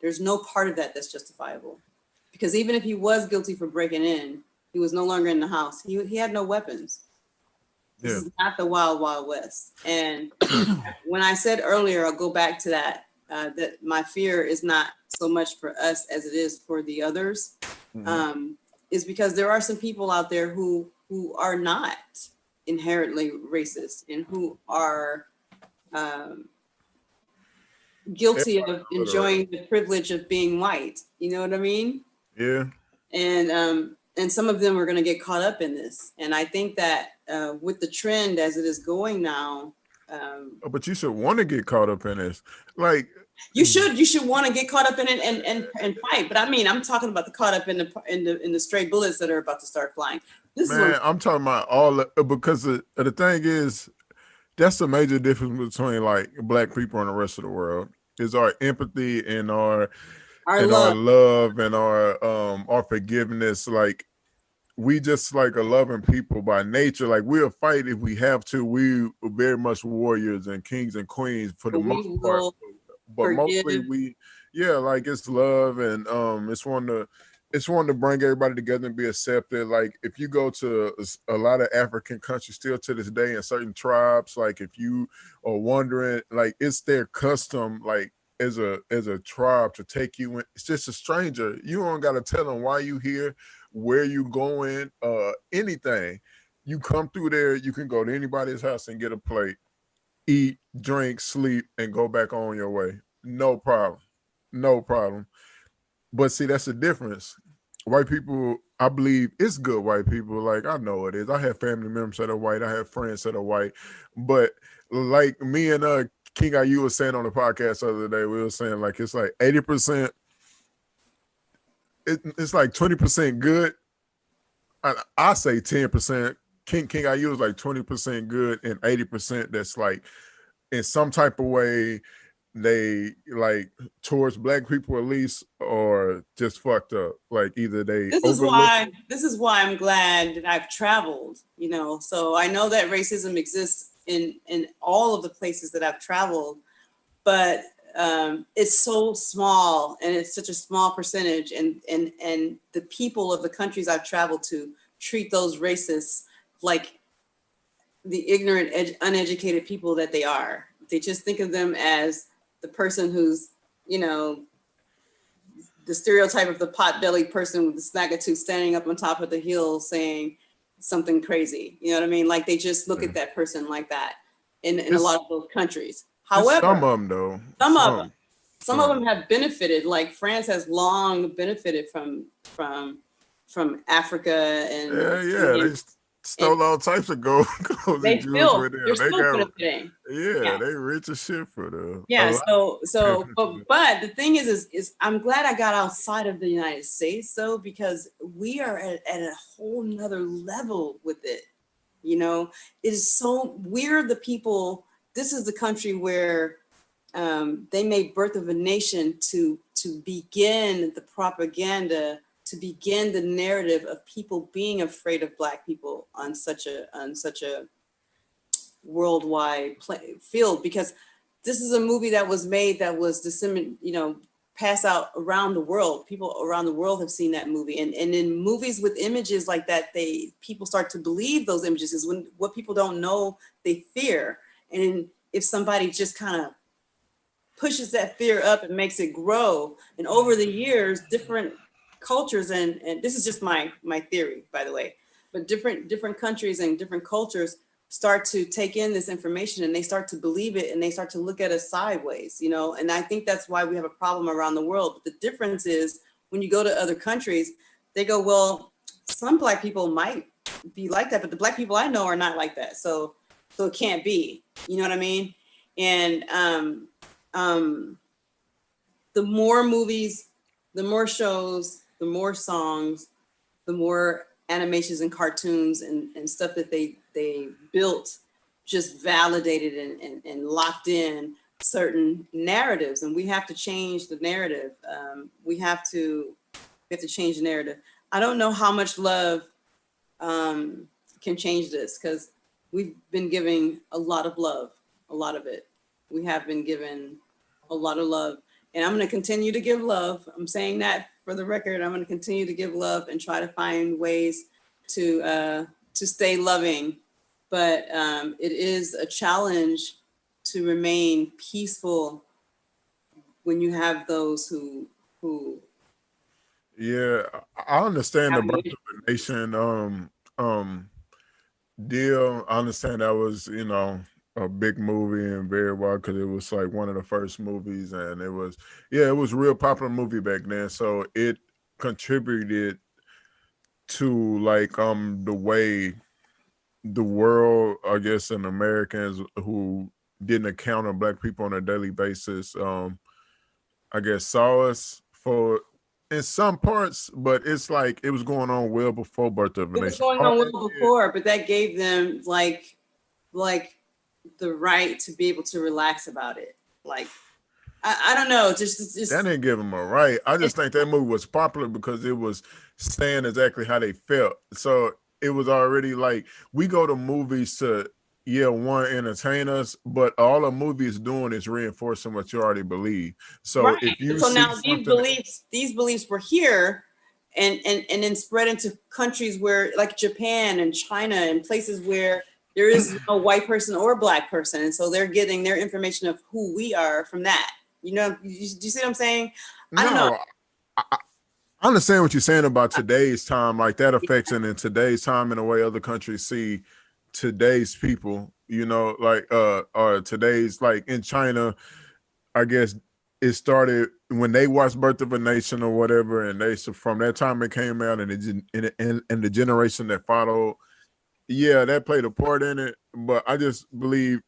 There's no part of that that's justifiable, because even if he was guilty for breaking in, he was no longer in the house. He had no weapons. This Yeah. is not the wild, wild west. And when I said earlier, I'll go back to that, that my fear is not so much for us as it is for the others, is because there are some people out there who are not inherently racist and who are guilty of enjoying the privilege of being white. You know what I mean? Yeah. And some of them are going to get caught up in this. And I think that with the trend as it is going now, But you should want to get caught up in this. Like, you should want to get caught up in it and fight. But I mean, I'm talking about the caught up in the stray bullets that are about to start flying. This man, is I'm talking about because the thing is, that's the major difference between like black people and the rest of the world is our empathy and our love. love and our forgiveness. Like, we just like a loving people by nature. Like, we'll fight if we have to. We are very much warriors and kings and queens for the But we most part. will But forgive. mostly like it's love, and it's one to bring everybody together and be accepted. Like, if you go to a lot of African countries still to this day, and certain tribes, like if you are wondering, like it's their custom, like as a tribe to take you in. It's just a stranger. You don't got to tell them why you here, where you going, anything. You come through there, you can go to anybody's house and get a plate, eat, drink, sleep, and go back on your way. No problem. No problem. But see, that's the difference. White people, I believe it's good white people. Like, I know it is. I have family members that are white. I have friends that are white. But like me and King IU was saying on the podcast the other day, we were saying like it's like 80%. It's like 20% good. I say 10%. King IU is like 20% good and 80% that's like in some type of way they like towards black people at least, or just fucked up. Like either they this is why I'm glad that I've traveled, you know. So I know that racism exists in all of the places that I've traveled, but it's so small and it's such a small percentage, and the people of the countries I've traveled to treat those racists like the ignorant, uneducated people that they are. They just think of them as the person who's, you know, the stereotype of the pot-bellied person with the snagger-tooth standing up on top of the hill saying something crazy. You know what I mean? Like they just look at that person like that in a lot of those countries. However, some of them though. Some of them have benefited. Like France has long benefited from Africa and they stole all types of gold. They're still benefiting. They rich as shit for them. Yeah. But the thing is I'm glad I got outside of the United States though, because we are at a whole nother level with it. You know, it is so we're the people. This is the country where they made Birth of a Nation to begin the propaganda, to begin the narrative of people being afraid of Black people on such a worldwide field, because this is a movie that was made that was disseminated, you know, passed out around the world. People around the world have seen that movie, and in movies with images like that, people start to believe those images, because when what people don't know, they fear, and if somebody just kind of pushes that fear up and makes it grow, and over the years, different cultures, and this is just my theory, by the way, but different countries and different cultures start to take in this information and they start to believe it and they start to look at us sideways, you know, and I think that's why we have a problem around the world. But the difference is when you go to other countries, they go, well, some Black people might be like that, but the Black people I know are not like that. So it can't be, you know what I mean? And the more movies, the more shows, the more songs, the more animations and cartoons and stuff that they built just validated and locked in certain narratives, and we have to change the narrative. We have to change the narrative. I don't know how much love can change this, because we've been giving a lot of love, a lot of it. We have been given a lot of love, and I'm going to continue to give love. I'm saying that for the record. I'm going to continue to give love and try to find ways to stay loving. But it is a challenge to remain peaceful when you have those who. Yeah, I understand the Birth of a Nation deal. I understand that was, you know, a big movie and very well, because it was like one of the first movies, and it was a real popular movie back then. So it contributed to like the way the world, I guess, and Americans who didn't encounter Black people on a daily basis, I guess saw us for in some parts, but it's like it was going on well before Birth of a Nation. It was going on well before, but that gave them like the right to be able to relax about it. Like, I don't know, just that didn't give them a right. I just think that movie was popular because it was saying exactly how they felt. So it was already like, we go to movies to one, entertain us, but all the movie is doing is reinforcing what you already believe. So right. if you now these beliefs were here and then spread into countries where, like Japan and China, and places where there is no white person or Black person, and so they're getting their information of who we are from that. You know, do you see what I'm saying? I don't know. I understand what you're saying about today's time, like that affects it in today's time in a way other countries see today's people, you know, like or today's, like in China, I guess it started when they watched Birth of a Nation or whatever, and they, so from that time it came out, and the generation that followed, that played a part in it. But I just believe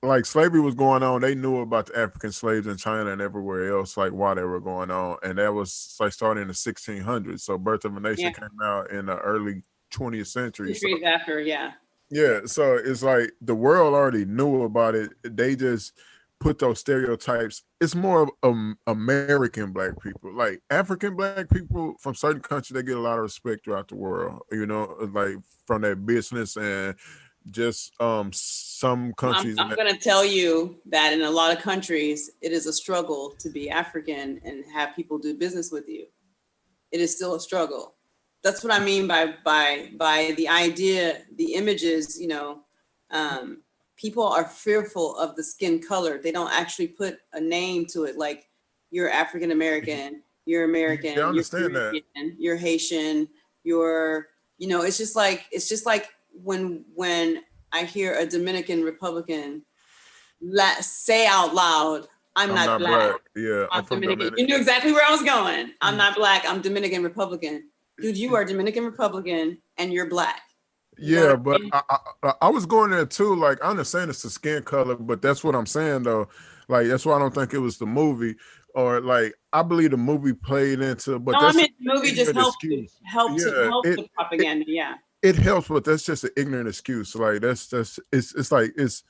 like slavery was going on, they knew about the African slaves in China and everywhere else, like while they were going on, and that was like starting in the 1600s. So Birth of a Nation Yeah, came out in the early 20th century. So centuries after, yeah. yeah, so it's like the world already knew about it. They just put those stereotypes. It's more of American black people, like African black people from certain countries. They get a lot of respect throughout the world. You know, like from their business and just some countries. I'm going to tell you that in a lot of countries, it is a struggle to be African and have people do business with you. It is still a struggle. That's what I mean by the idea, the images. You know, people are fearful of the skin color. They don't actually put a name to it. Like you're African American, you're American, Yeah, I you're understand that. Caribbean, you're Haitian, you're, you know, it's just like when I hear a Dominican Republican say out loud, I'm I'm not not black. black. Yeah, I'm I'm from Dominican. Dominican. You knew exactly where I was going. I'm not black. I'm Dominican Republican. Dude, you are Dominican Republican and you're black. You know what Yeah, I but mean? I was going there too. Like I understand it's the skin color, but that's what I'm saying though. Like that's why I don't think it was the movie, or like I believe the movie played into. But No, I that's mean an the movie just ignorant helped excuse. help Yeah, the propaganda. Yeah. it helps, but that's just an ignorant excuse. Like that's it's like it's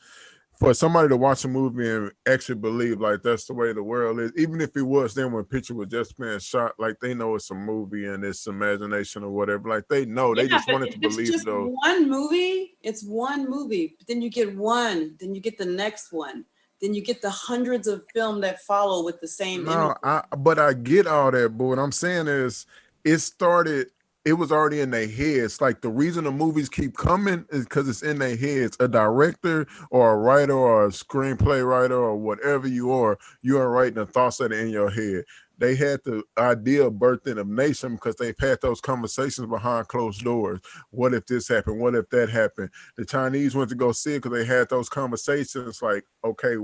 for somebody to watch a movie and actually believe like that's the way the world is, even if it was then when picture was just being shot, like they know it's a movie and it's imagination or whatever. Like they know, they Yeah, just but wanted if to it's believe just though. one movie, it's one movie. But then you get one, then you get the next one, then you get the hundreds of film that follow with the same No, images. but I get all that, but what I'm saying is it started, it was already in their heads. Like the reason the movies keep coming is because it's in their heads. A director or a writer or a screenplay writer or whatever you are writing the thoughts that are in your head. They had the idea of birthing a nation because they've had those conversations behind closed doors. What if this happened? What if that happened? The Chinese went to go see it because they had those conversations like, okay,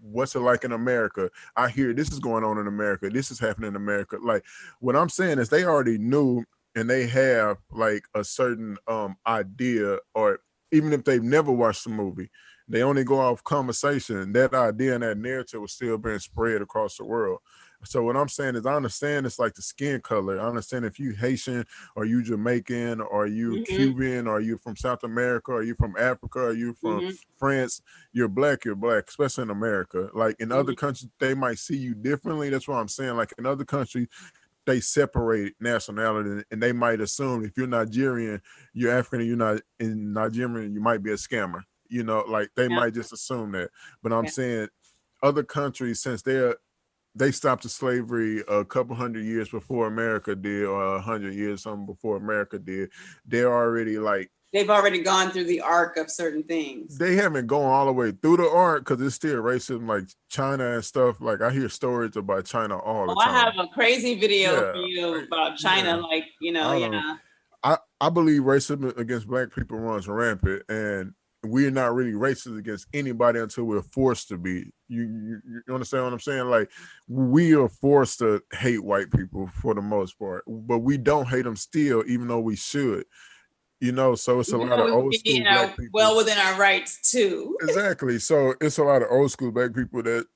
what's it like in America? I hear this is going on in America. This is happening in America. Like what I'm saying is they already knew and they have like a certain idea, or even if they've never watched the movie, they only go off conversation. That idea and that narrative was still being spread across the world. So what I'm saying is I understand it's like the skin color. I understand if you Haitian or you Jamaican or you Mm-hmm, Cuban or you from South America or you from Africa or you from mm-hmm, France, you're black, especially in America. Like in other mm-hmm. countries, they might see you differently. That's what I'm saying. Like in other countries, they separate nationality and they might assume if you're Nigerian, you're African, and you're not in Nigerian, you might be a scammer. You know, like they Yeah, might just assume that. But I'm yeah. saying other countries, since they stopped the slavery a couple hundred years before America did, or 100 years something before America did, they're already like They've already gone through the arc of certain things. they haven't gone all the way through the art because it's still racism, like China and stuff. Like I hear stories about China all the Oh, I have time. a crazy video for Yeah, you about China. yeah. Like, you know, I don't. yeah. I believe racism against black people runs rampant, and we're not really racist against anybody until we're forced to be. You understand what I'm saying? Like we are forced to hate white people for the most part, but we don't hate them still, even though we should. You know, so it's a Even lot though of we would old be, school black people. well within our rights too. Exactly. So it's a lot of old school black people that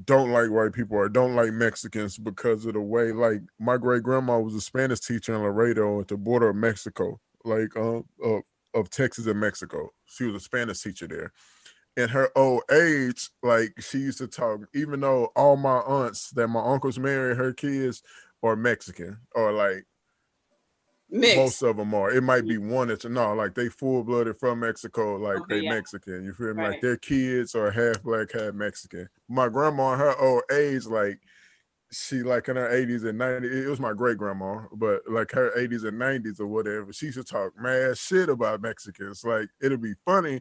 don't like white people or don't like Mexicans because of the way, like my great grandma was a Spanish teacher in Laredo at the border of Mexico, like of Texas and Mexico. She was a Spanish teacher there. In her old age, like she used to talk, even though all my aunts that my uncles married, her kids are Mexican, or like most Mixed. of them are. It might be one that's no, like they full blooded from Mexico, like Okay, they yeah, Mexican. You feel me? Like right. their kids are half black, half Mexican. My grandma, in her old age, like she like in her 80s and 90s. It was my great grandma, but like her 80s and 90s or whatever. She used to talk mad shit about Mexicans. Like it'll be funny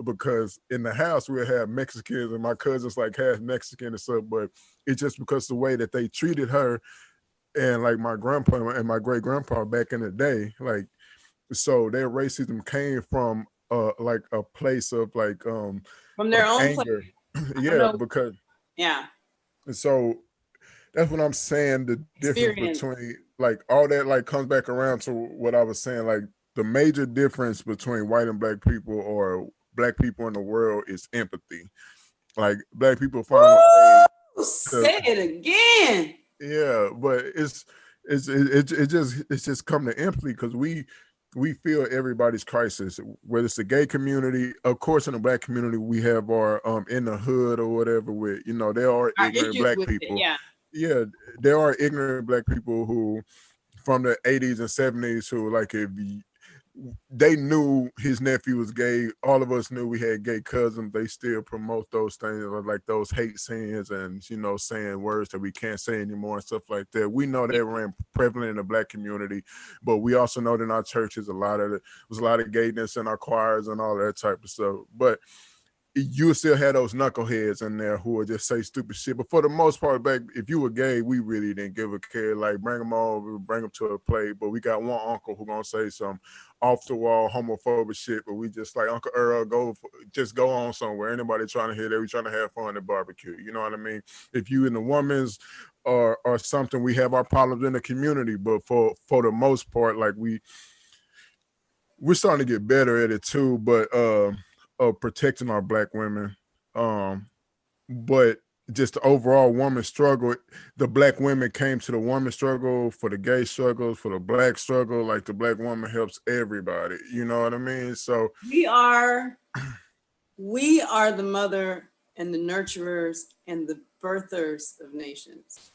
because in the house we'll have Mexicans and my cousins like half Mexican and stuff, but it's just because the way that they treated her and like my grandpa and my great grandpa back in the day, like so their racism came from like a place of like From their of own place. anger. I don't Yeah, know. because Yeah. so that's what I'm saying. The difference Experience. between like all that like comes back around to what I was saying. Like the major difference between white and black people, or black people in the world is empathy. Like black people find a way to, say it again. yeah, but it's just come to empathy because we feel everybody's crisis, whether it's the gay community. Of course, in the black community, we have our in the hood or whatever. With there are Our ignorant issues black with it, people. yeah. Yeah, there are ignorant black people who from the 80s and 70s who like they knew his nephew was gay. All of us knew we had gay cousins. They still promote those things, like those hate scenes and saying words that we can't say anymore and stuff like that. We know that ran prevalent in the black community, but we also know that in our churches was a lot of gayness in our choirs and all that type of stuff. But you still had those knuckleheads in there who would just say stupid shit. But for the most part, back if you were gay, we really didn't give a care. Like bring them over, bring them to a play. But we got one uncle who gonna say some off the wall homophobic shit. But we just like Uncle Earl, just go on somewhere. Anybody trying to hear that? We trying to have fun at barbecue. You know what I mean? If you in the woman's or something, we have our problems in the community. But for the most part, like we're starting to get better at it too. But of protecting our black women. But just the overall woman struggle, the black women came to the woman struggle, for the gay struggles, for the black struggle. Like the black woman helps everybody. You know what I mean? So we are the mother and the nurturers and the birthers of nations.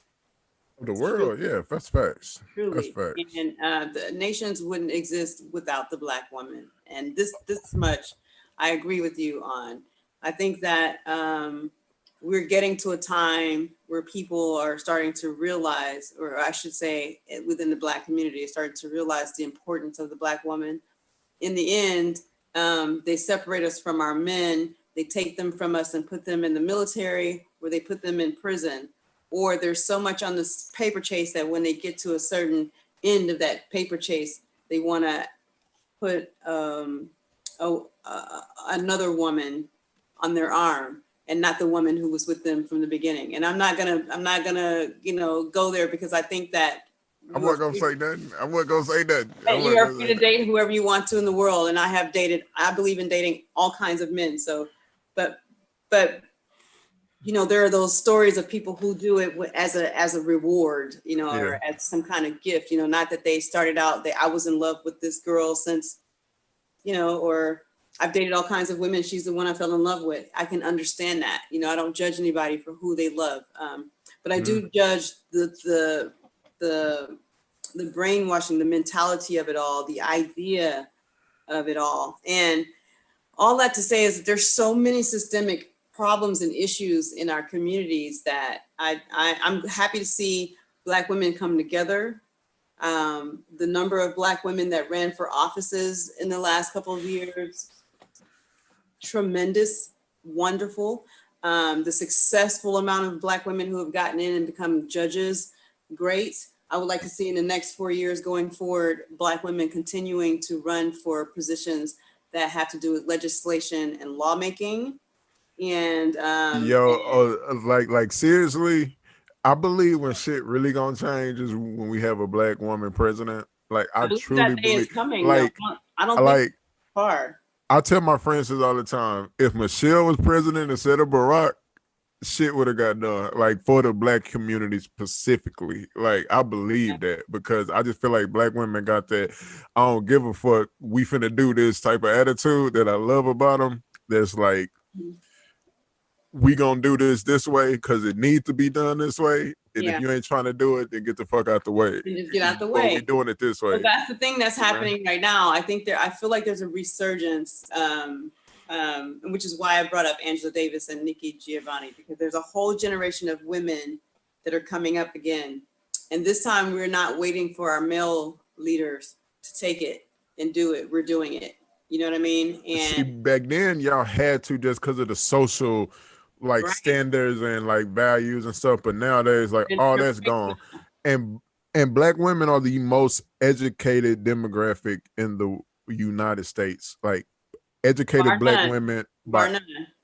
The world, truly. Yeah, that's facts. Truly. That's facts. And the nations wouldn't exist without the black woman. And this much I agree with you on. I think that we're getting to a time where people are starting to realize, or I should say within the black community, starting to realize the importance of the black woman. In the end, they separate us from our men. They take them from us and put them in the military, or they put them in prison. Or there's so much on this paper chase that when they get to a certain end of that paper chase, they want to put another woman on their arm and not the woman who was with them from the beginning. And I'm not gonna, go there because I think that I wasn't gonna say nothing. You are free to date whoever you want to in the world. And I believe in dating all kinds of men. So, but there are those stories of people who do it as a reward, or as some kind of gift, not that they started out, I was in love with this girl since, or I've dated all kinds of women. She's the one I fell in love with. I can understand that. I don't judge anybody for who they love. But I do judge the brainwashing, the mentality of it all, the idea of it all. And all that to say is that there's so many systemic problems and issues in our communities that I'm happy to see Black women come together. The number of Black women that ran for offices in the last couple of years, tremendous, wonderful. The successful amount of Black women who have gotten in and become judges, great. I would like to see in the next 4 years going forward, Black women continuing to run for positions that have to do with legislation and lawmaking. And like seriously, I believe when shit really gonna change is when we have a Black woman president. Like I truly that day believe. is coming. Like I don't think it's far. I tell my friends this all the time. If Michelle was president instead of Barack, shit would have got done. Like for the Black community specifically. Like I believe that because I just feel like Black women got that I don't give a fuck, we finna do this type of attitude that I love about them. That's like, we gonna do this way because it needs to be done this way. And if you ain't trying to do it, then get the fuck out the way. And just get out the way. We're doing it this way. So that's the thing that's happening right now. I feel like there's a resurgence, which is why I brought up Angela Davis and Nikki Giovanni, because there's a whole generation of women that are coming up again. And this time we're not waiting for our male leaders to take it and do it. We're doing it. You know what I mean? And see, back then y'all had to just because of the social standards and like values and stuff, but nowadays like all that's gone. And Black women are the most educated demographic in the United States. Like educated Black women,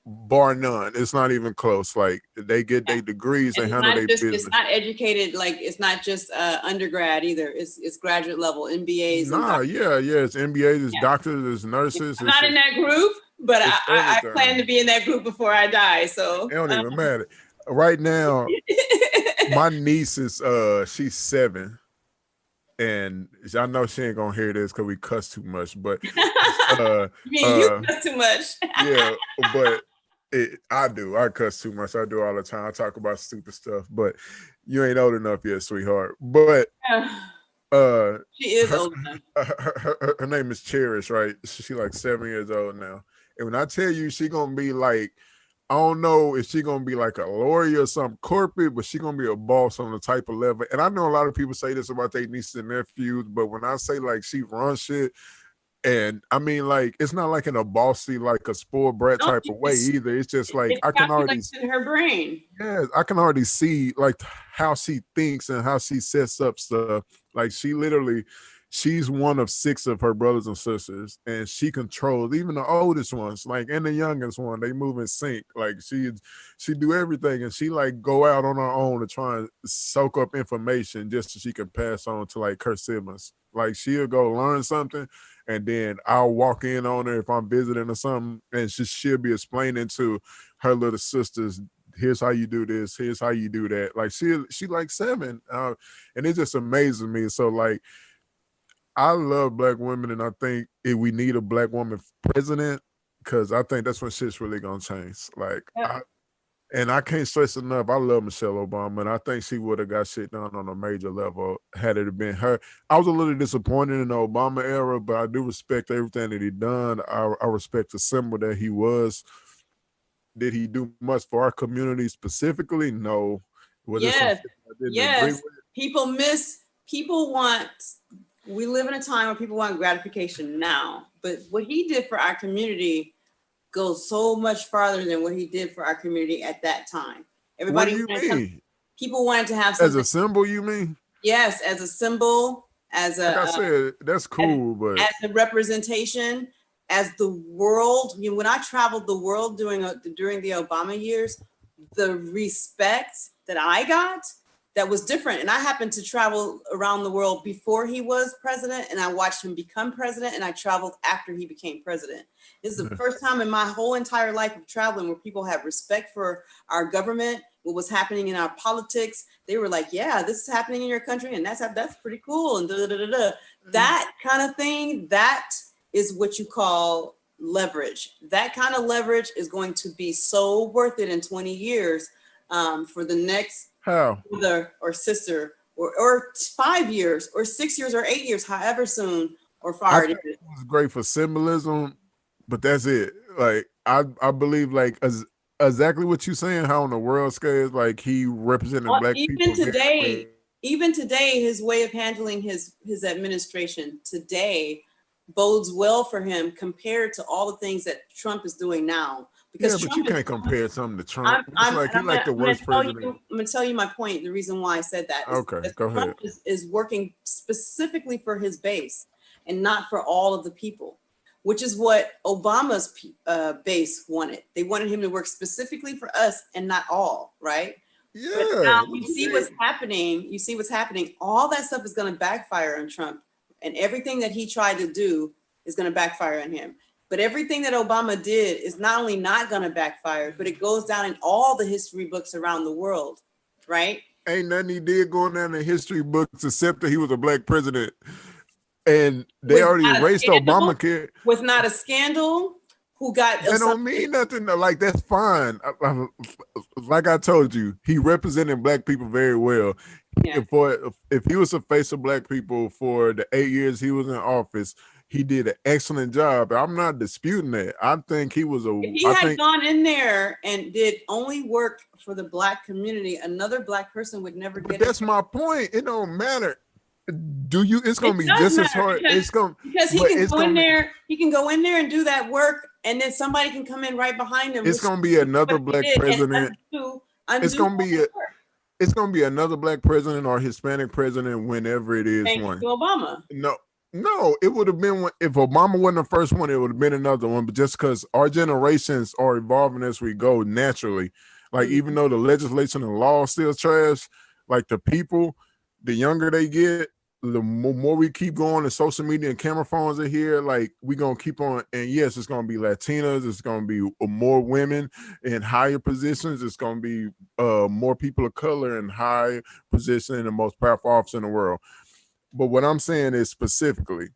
bar none. It's not even close. Like they get their degrees, they handle their business. It's not educated, like it's not just undergrad either. It's graduate level, MBAs and Nah, it's MBAs, it's doctors, it's nurses. I'm not in that group, but I everything. plan to be in that group before I die. So it don't even matter. Right now, my niece is she's 7. And I know she ain't gonna hear this because we cuss too much, but you cuss too much. Yeah, but I do. I cuss too much. I do all the time. I talk about stupid stuff, but you ain't old enough yet, sweetheart. But she is old enough. Her name is Cherish, right? She like 7 years old now. And when I tell you she gonna be like, I don't know if she gonna be like a lawyer or something corporate, but she gonna be a boss on the type of level. And I know a lot of people say this about their nieces and nephews, but when I say like she runs shit, and I mean like it's not like in a bossy, like a spoiled brat type of way either. It's just like I can already in her brain. Yeah, I can already see like how she thinks and how she sets up stuff. Like she's one of 6 of her brothers and sisters, and she controls even the oldest ones, like, and the youngest one. They move in sync. Like she do everything, and she like go out on her own to try and soak up information just so she can pass on to like her siblings. Like she'll go learn something, and then I'll walk in on her if I'm visiting or something, and she'll be explaining to her little sisters, here's how you do this, here's how you do that. Like she like 7, and it just amazes me. So like, I love Black women, and I think if we need a Black woman president, because I think that's when shit's really gonna change. Like, I can't stress enough, I love Michelle Obama, and I think she would have got shit done on a major level had it been her. I was a little disappointed in the Obama era, but I do respect everything that he done. I respect the symbol that he was. Did he do much for our community specifically? No. Yes. We live in a time where people want gratification now, but what he did for our community goes so much farther than what he did for our community at that time. People wanted to have something. As a symbol, you mean? Yes, as a symbol, as a, like I said, that's cool, but as a representation, as the world. You know, when I traveled the world during the Obama years, the respect that I got, that was different. And I happened to travel around the world before he was president, and I watched him become president, and I traveled after he became president. This is the first time in my whole entire life of traveling where people have respect for our government, what was happening in our politics. They were like, yeah, this is happening in your country, and that's pretty cool, and That kind of thing, that is what you call leverage. That kind of leverage is going to be so worth it in 20 years for the next brother or sister, or 5 years, or 6 years, or 8 years, however soon or far it is. It was great for symbolism, but that's it. Like I believe like exactly what you're saying, how on the world scale, like he represented Black people. Even today, his way of handling his administration today bodes well for him compared to all the things that Trump is doing now. Because but you can't compare something to Trump. He's like the worst president. I'm going to tell you my point. The reason why I said that is okay, go ahead. Trump is working specifically for his base and not for all of the people, which is what Obama's base wanted. They wanted him to work specifically for us and not all, right? Yeah. But now you see what's happening. All that stuff is going to backfire on Trump, and everything that he tried to do is going to backfire on him. But everything that Obama did is not only not going to backfire, but it goes down in all the history books around the world, right? Ain't nothing he did going down in history books except that he was a Black president. And they already erased Obamacare. With not a scandal. That don't mean nothing. Like, that's fine. Like I told you, he represented Black people very well. Yeah. If he was the face of Black people for the 8 years he was in office, he did an excellent job. I'm not disputing that. I think he was If he had gone in there and did only work for the Black community, another Black person would never get it. That's my point. It don't matter. It's gonna be just as hard. Because he can go in there. He can go in there and do that work, and then somebody can come in right behind him. It's gonna be another Black president. It's gonna be another Black president or Hispanic president whenever it is. Thanks one. to Obama. No, No, it would have been if Obama wasn't the first one, it would have been another one. But just because our generations are evolving as we go naturally, like even though the legislation and law still trash, like the people, the younger they get, the more we keep going, and social media and camera phones are here. Like we gonna keep on, and yes, it's gonna be Latinas, it's gonna be more women in higher positions, it's gonna be more people of color in high position in the most powerful office in the world. But what I'm saying is specifically,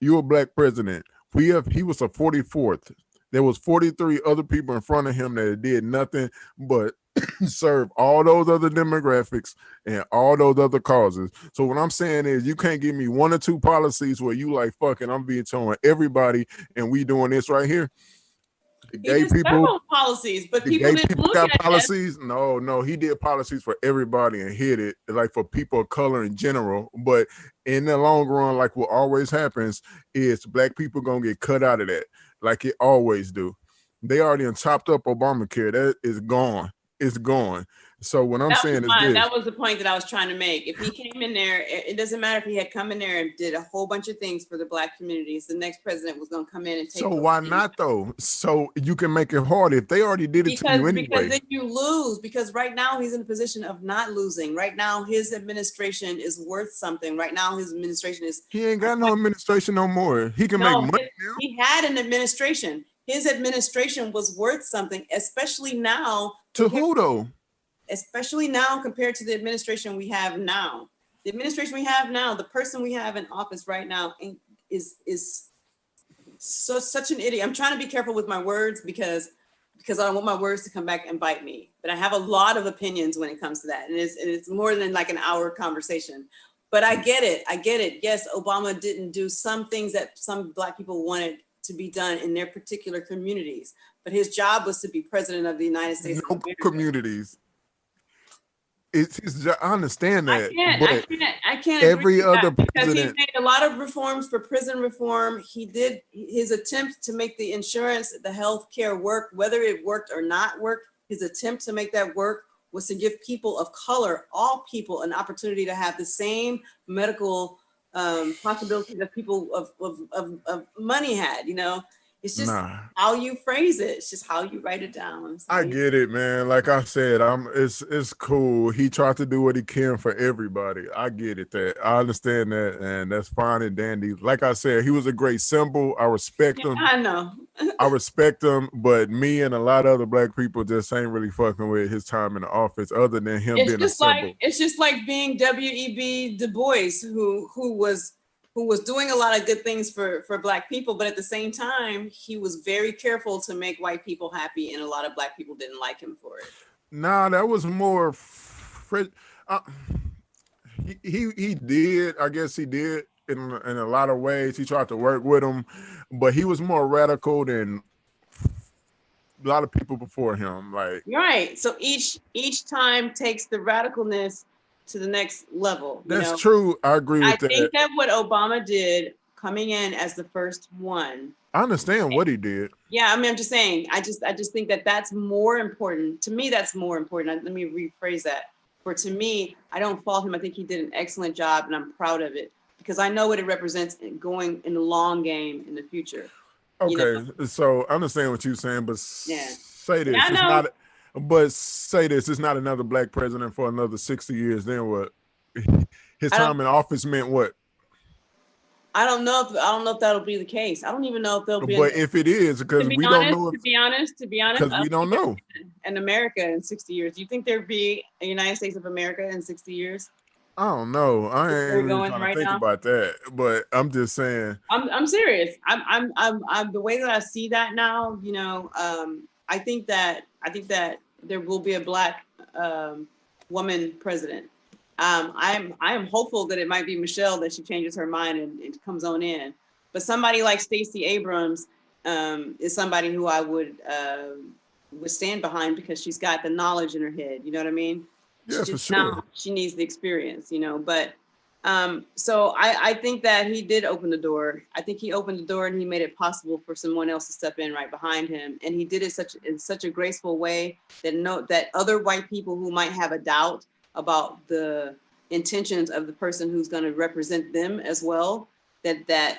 you're a black president. He was a 44th. There was 43 other people in front of him that did nothing but serve all those other demographics and all those other causes. So what I'm saying is you can't give me one or two policies where you like, fuck it, I'm vetoing everybody and we doing this right here. The He gay did people, several policies, but the people gay didn't people look got at it. policies. No, he did policies for everybody and hit it like for people of color in general. But in the long run, like what always happens is black people gonna get cut out of that, like it always do. They already chopped up Obamacare. That is gone. It's gone. So what I'm saying is this. That was the point that I was trying to make. If he came in there, it doesn't matter if he had come in there and did a whole bunch of things for the black communities. The next president was going to come in and take. So why not though? So you can make it hard if they already did it to you anyway. Because then you lose. Because right now he's in a position of not losing. Right now his administration is worth something. Right now his administration is. He ain't got no administration no more. He can make money now. He had an administration. His administration was worth something, especially now. To who though? Especially now compared to the administration we have now. The administration we have now, the person we have in office right now is such an idiot. I'm trying to be careful with my words because I don't want my words to come back and bite me. But I have a lot of opinions when it comes to that. And it's more than like an hour conversation. But I get it. Yes, Obama didn't do some things that some black people wanted to be done in their particular communities. But his job was to be president of the United States. No communities. It's his job. I understand that. I can't every other president, because he made a lot of reforms for prison reform. He did his attempt to make the insurance, the health care work, whether it worked or not worked. His attempt to make that work was to give people of color, all people, an opportunity to have the same medical possibilities that people of money had, you know. It's just how you phrase it. It's just how you write it down. I get it, man. Like I said, it's cool. He tried to do what he can for everybody. I get it. That I understand that, and that's fine and dandy. Like I said, he was a great symbol. I respect him. I know. I respect him, but me and a lot of other black people just ain't really fucking with his time in the office, other than him being a symbol. It's just like being W.E.B. Du Bois, who was doing a lot of good things for black people, but at the same time, he was very careful to make white people happy, and a lot of black people didn't like him for it. Nah, that was more. He did. I guess he did in a lot of ways. He tried to work with him, but he was more radical than a lot of people before him. Like right. So each time takes the radicalness to the next level. That's true. I agree with that. I think that what Obama did coming in as the first one. I understand what he did. Yeah, I mean, I'm just saying, I just think that that's more important. To me, that's more important. Let me rephrase that. To me, I don't fault him. I think he did an excellent job and I'm proud of it because I know what it represents going in the long game in the future. Okay, so I understand what you're saying, but say this. Yeah, It's not another black president for another 60 years. Then what? His time in office meant what? I don't know if that'll be the case. I don't even know if there'll be. But if it is, because we don't know. To be honest, because we don't know. In America in 60 years, do you think there'd be a United States of America in 60 years? I don't know. I ain't really trying to think about that. But I'm just saying. I'm serious. I'm the way that I see that now. You know, I think that there will be a black woman president. I am hopeful that it might be Michelle, that she changes her mind and it comes on in. But somebody like Stacey Abrams is somebody who I would stand behind because she's got the knowledge in her head. You know what I mean? Yeah, for sure. Now she needs the experience, you know. But so I think that he did open the door. I think he opened the door and he made it possible for someone else to step in right behind him. And he did it in such a graceful way that other white people who might have a doubt about the intentions of the person who's going to represent them as well, that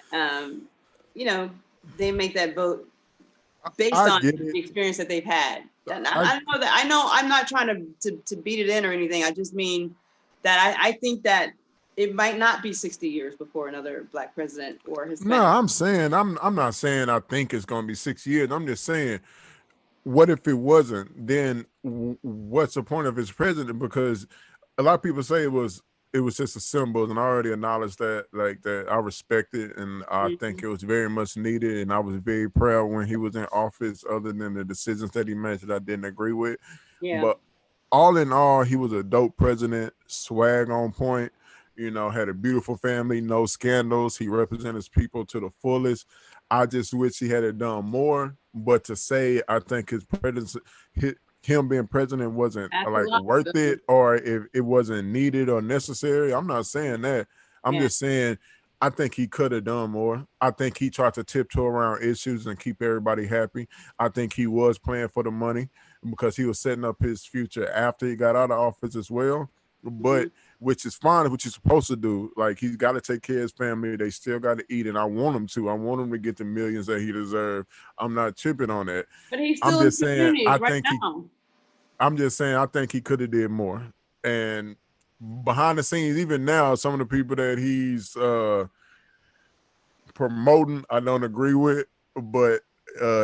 you know, they make that vote based I on get it. the experience that they've had. And I I know I'm not trying to beat it in or anything. I just mean that I think that it might not be 60 years before another Black president or No, Hispanic. I'm saying I'm not saying I think it's going to be 6 years. I'm just saying, what if it wasn't? Then what's the point of his president? Because a lot of people say it was just a symbol, and I already acknowledged that. Like that, I respect it, and I think Mhm. it was very much needed. And I was very proud when he was in office. Other than the decisions that he made that I didn't agree with, Yeah. but all in all, he was a dope president, swag on point. You know, had a beautiful family, no scandals. He represented his people to the fullest. I just wish he had it done more. But to say I think his presidency, him being president wasn't That's a like lot. worth it, or if it wasn't needed or necessary, I'm not saying that. I'm Yeah. just saying I think he could have done more. I think he tried to tiptoe around issues and keep everybody happy. I think he was playing for the money because he was setting up his future after he got out of office as well. But Mhm. which is fine, which he's supposed to do. Like he's got to take care of his family. They still got to eat, and I want him to. I want him to get the millions that he deserves. I'm not tripping on that. But he's I'm still in just saying communities right now. I think he could have did more. And behind the scenes, even now, some of the people that he's promoting, I don't agree with, but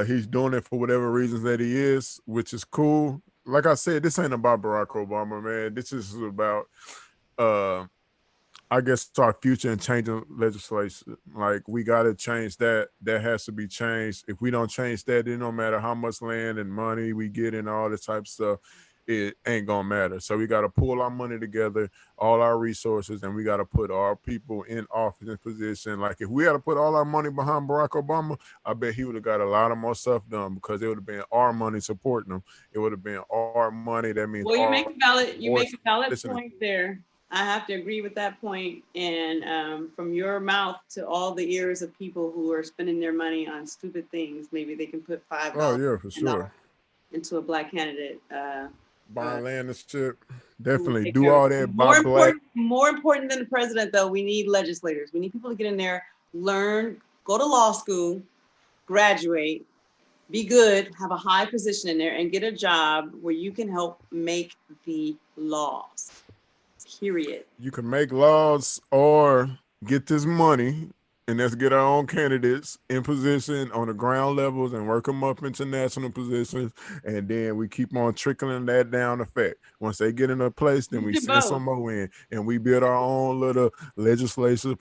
he's doing it for whatever reasons that he is, which is cool. Like I said, this ain't about Barack Obama, man. This is about uh I guess our future and changing legislation. Like we gotta change that. That has to be changed. If we don't change that, then no matter how much land and money we get and all this type of stuff, it ain't gonna matter. So we gotta pull our money together, all our resources, and we gotta put our people in office and position. Like if we had to put all our money behind Barack Obama, I bet he would have got a lot of more stuff done because it would have been our money supporting him. It would have been our money. That means Well, our you voice make a valid listening. point there. I have to agree with that point. And from your mouth to all the ears of people who are spending their money on stupid things, maybe they can put Oh $5, yeah, for $10 sure. into a Black candidate. Uh, Buying land and shit. who will Definitely take do care of all it. that. Buy black. More important than the president, though, we need legislators. We need people to get in there, learn, go to law school, graduate, be good, have a high position in there, and get a job where you can help make the laws. Period. You can make laws or get this money, and let's get our own candidates in position on the ground levels and work them up into national positions. And then we keep on trickling that down the fact. Once they get in a place, then You we do send both. some more in, and we build our own little legislative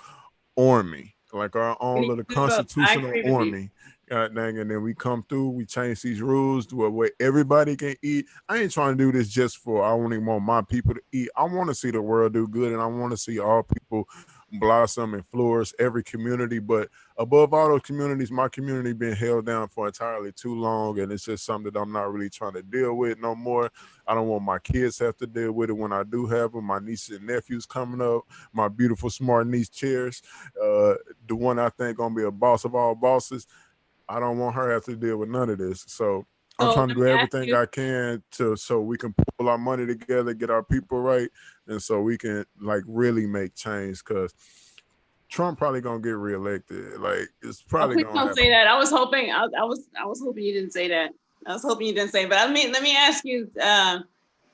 army, like our You own need little to do both. I constitutional agree with you. army. God dang, and then we come through, we change these rules to where everybody can eat. I ain't trying to do this just for I only want my people to eat. I want to see the world do good, and I want to see all people blossom and flourish, every community. But above all those communities, my community been held down for entirely too long, and it's just something that I'm not really trying to deal with no more. I don't want my kids to have to deal with it when I do have them. My nieces and nephews coming up, my beautiful smart niece Cherish, the one I think gonna be a boss of all bosses. I don't want her to have to deal with none of this. So I'm So trying to let do me ask everything you, I can to so we can pull our money together, get our people right, and so we can like really make change. Because Trump probably gonna get reelected. Like it's oh, probably please gonna don't say happen. that. I was hoping, I was hoping you didn't say that. I was hoping you didn't say, but let me ask you,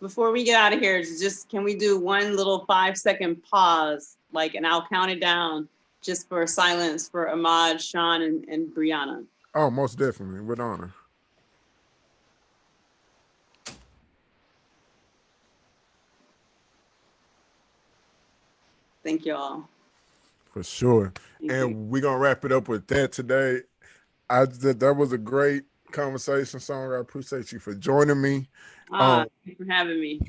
before we get out of here, just, can we do one little 5-second pause? Like, and I'll count it down just for silence for Ahmaud, Sean, and Breonna. Oh, most definitely, with honor. Thank you all. For sure. Thank you. And we're gonna wrap it up with that today. That was a great conversation, Song. I appreciate you for joining me. Thanks for having me.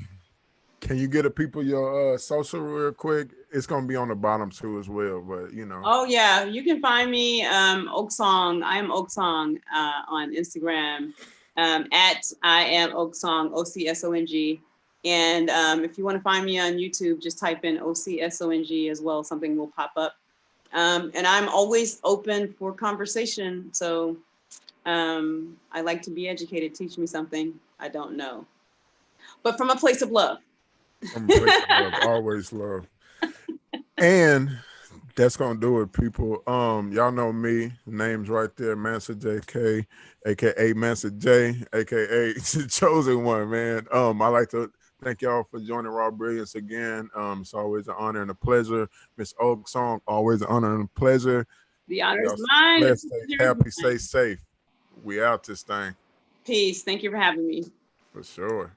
Can you get a people your social real quick? It's gonna be on the bottom too as well, but you know. Oh yeah, you can find me OcSong. I am OcSong on Instagram at I am OcSong, OcSong. And if you want to find me on YouTube, just type in OcSong as well. Something will pop up. And I'm always open for conversation. So I like to be educated. Teach me something I don't know, but from a place of love. From a place of love, always love. And That's gonna do it, people. Y'all know me. Name's right there, Mansa JK, aka Mansa J, aka Chosen One, man. I like to thank y'all for joining Raw Brilliance again. It's always an honor and a pleasure. Miss OcSong, always an honor and a pleasure. The honor is Y'all stay mine. blessed, stay happy, stay safe. We out this thing. Peace. Thank you for having me. For sure.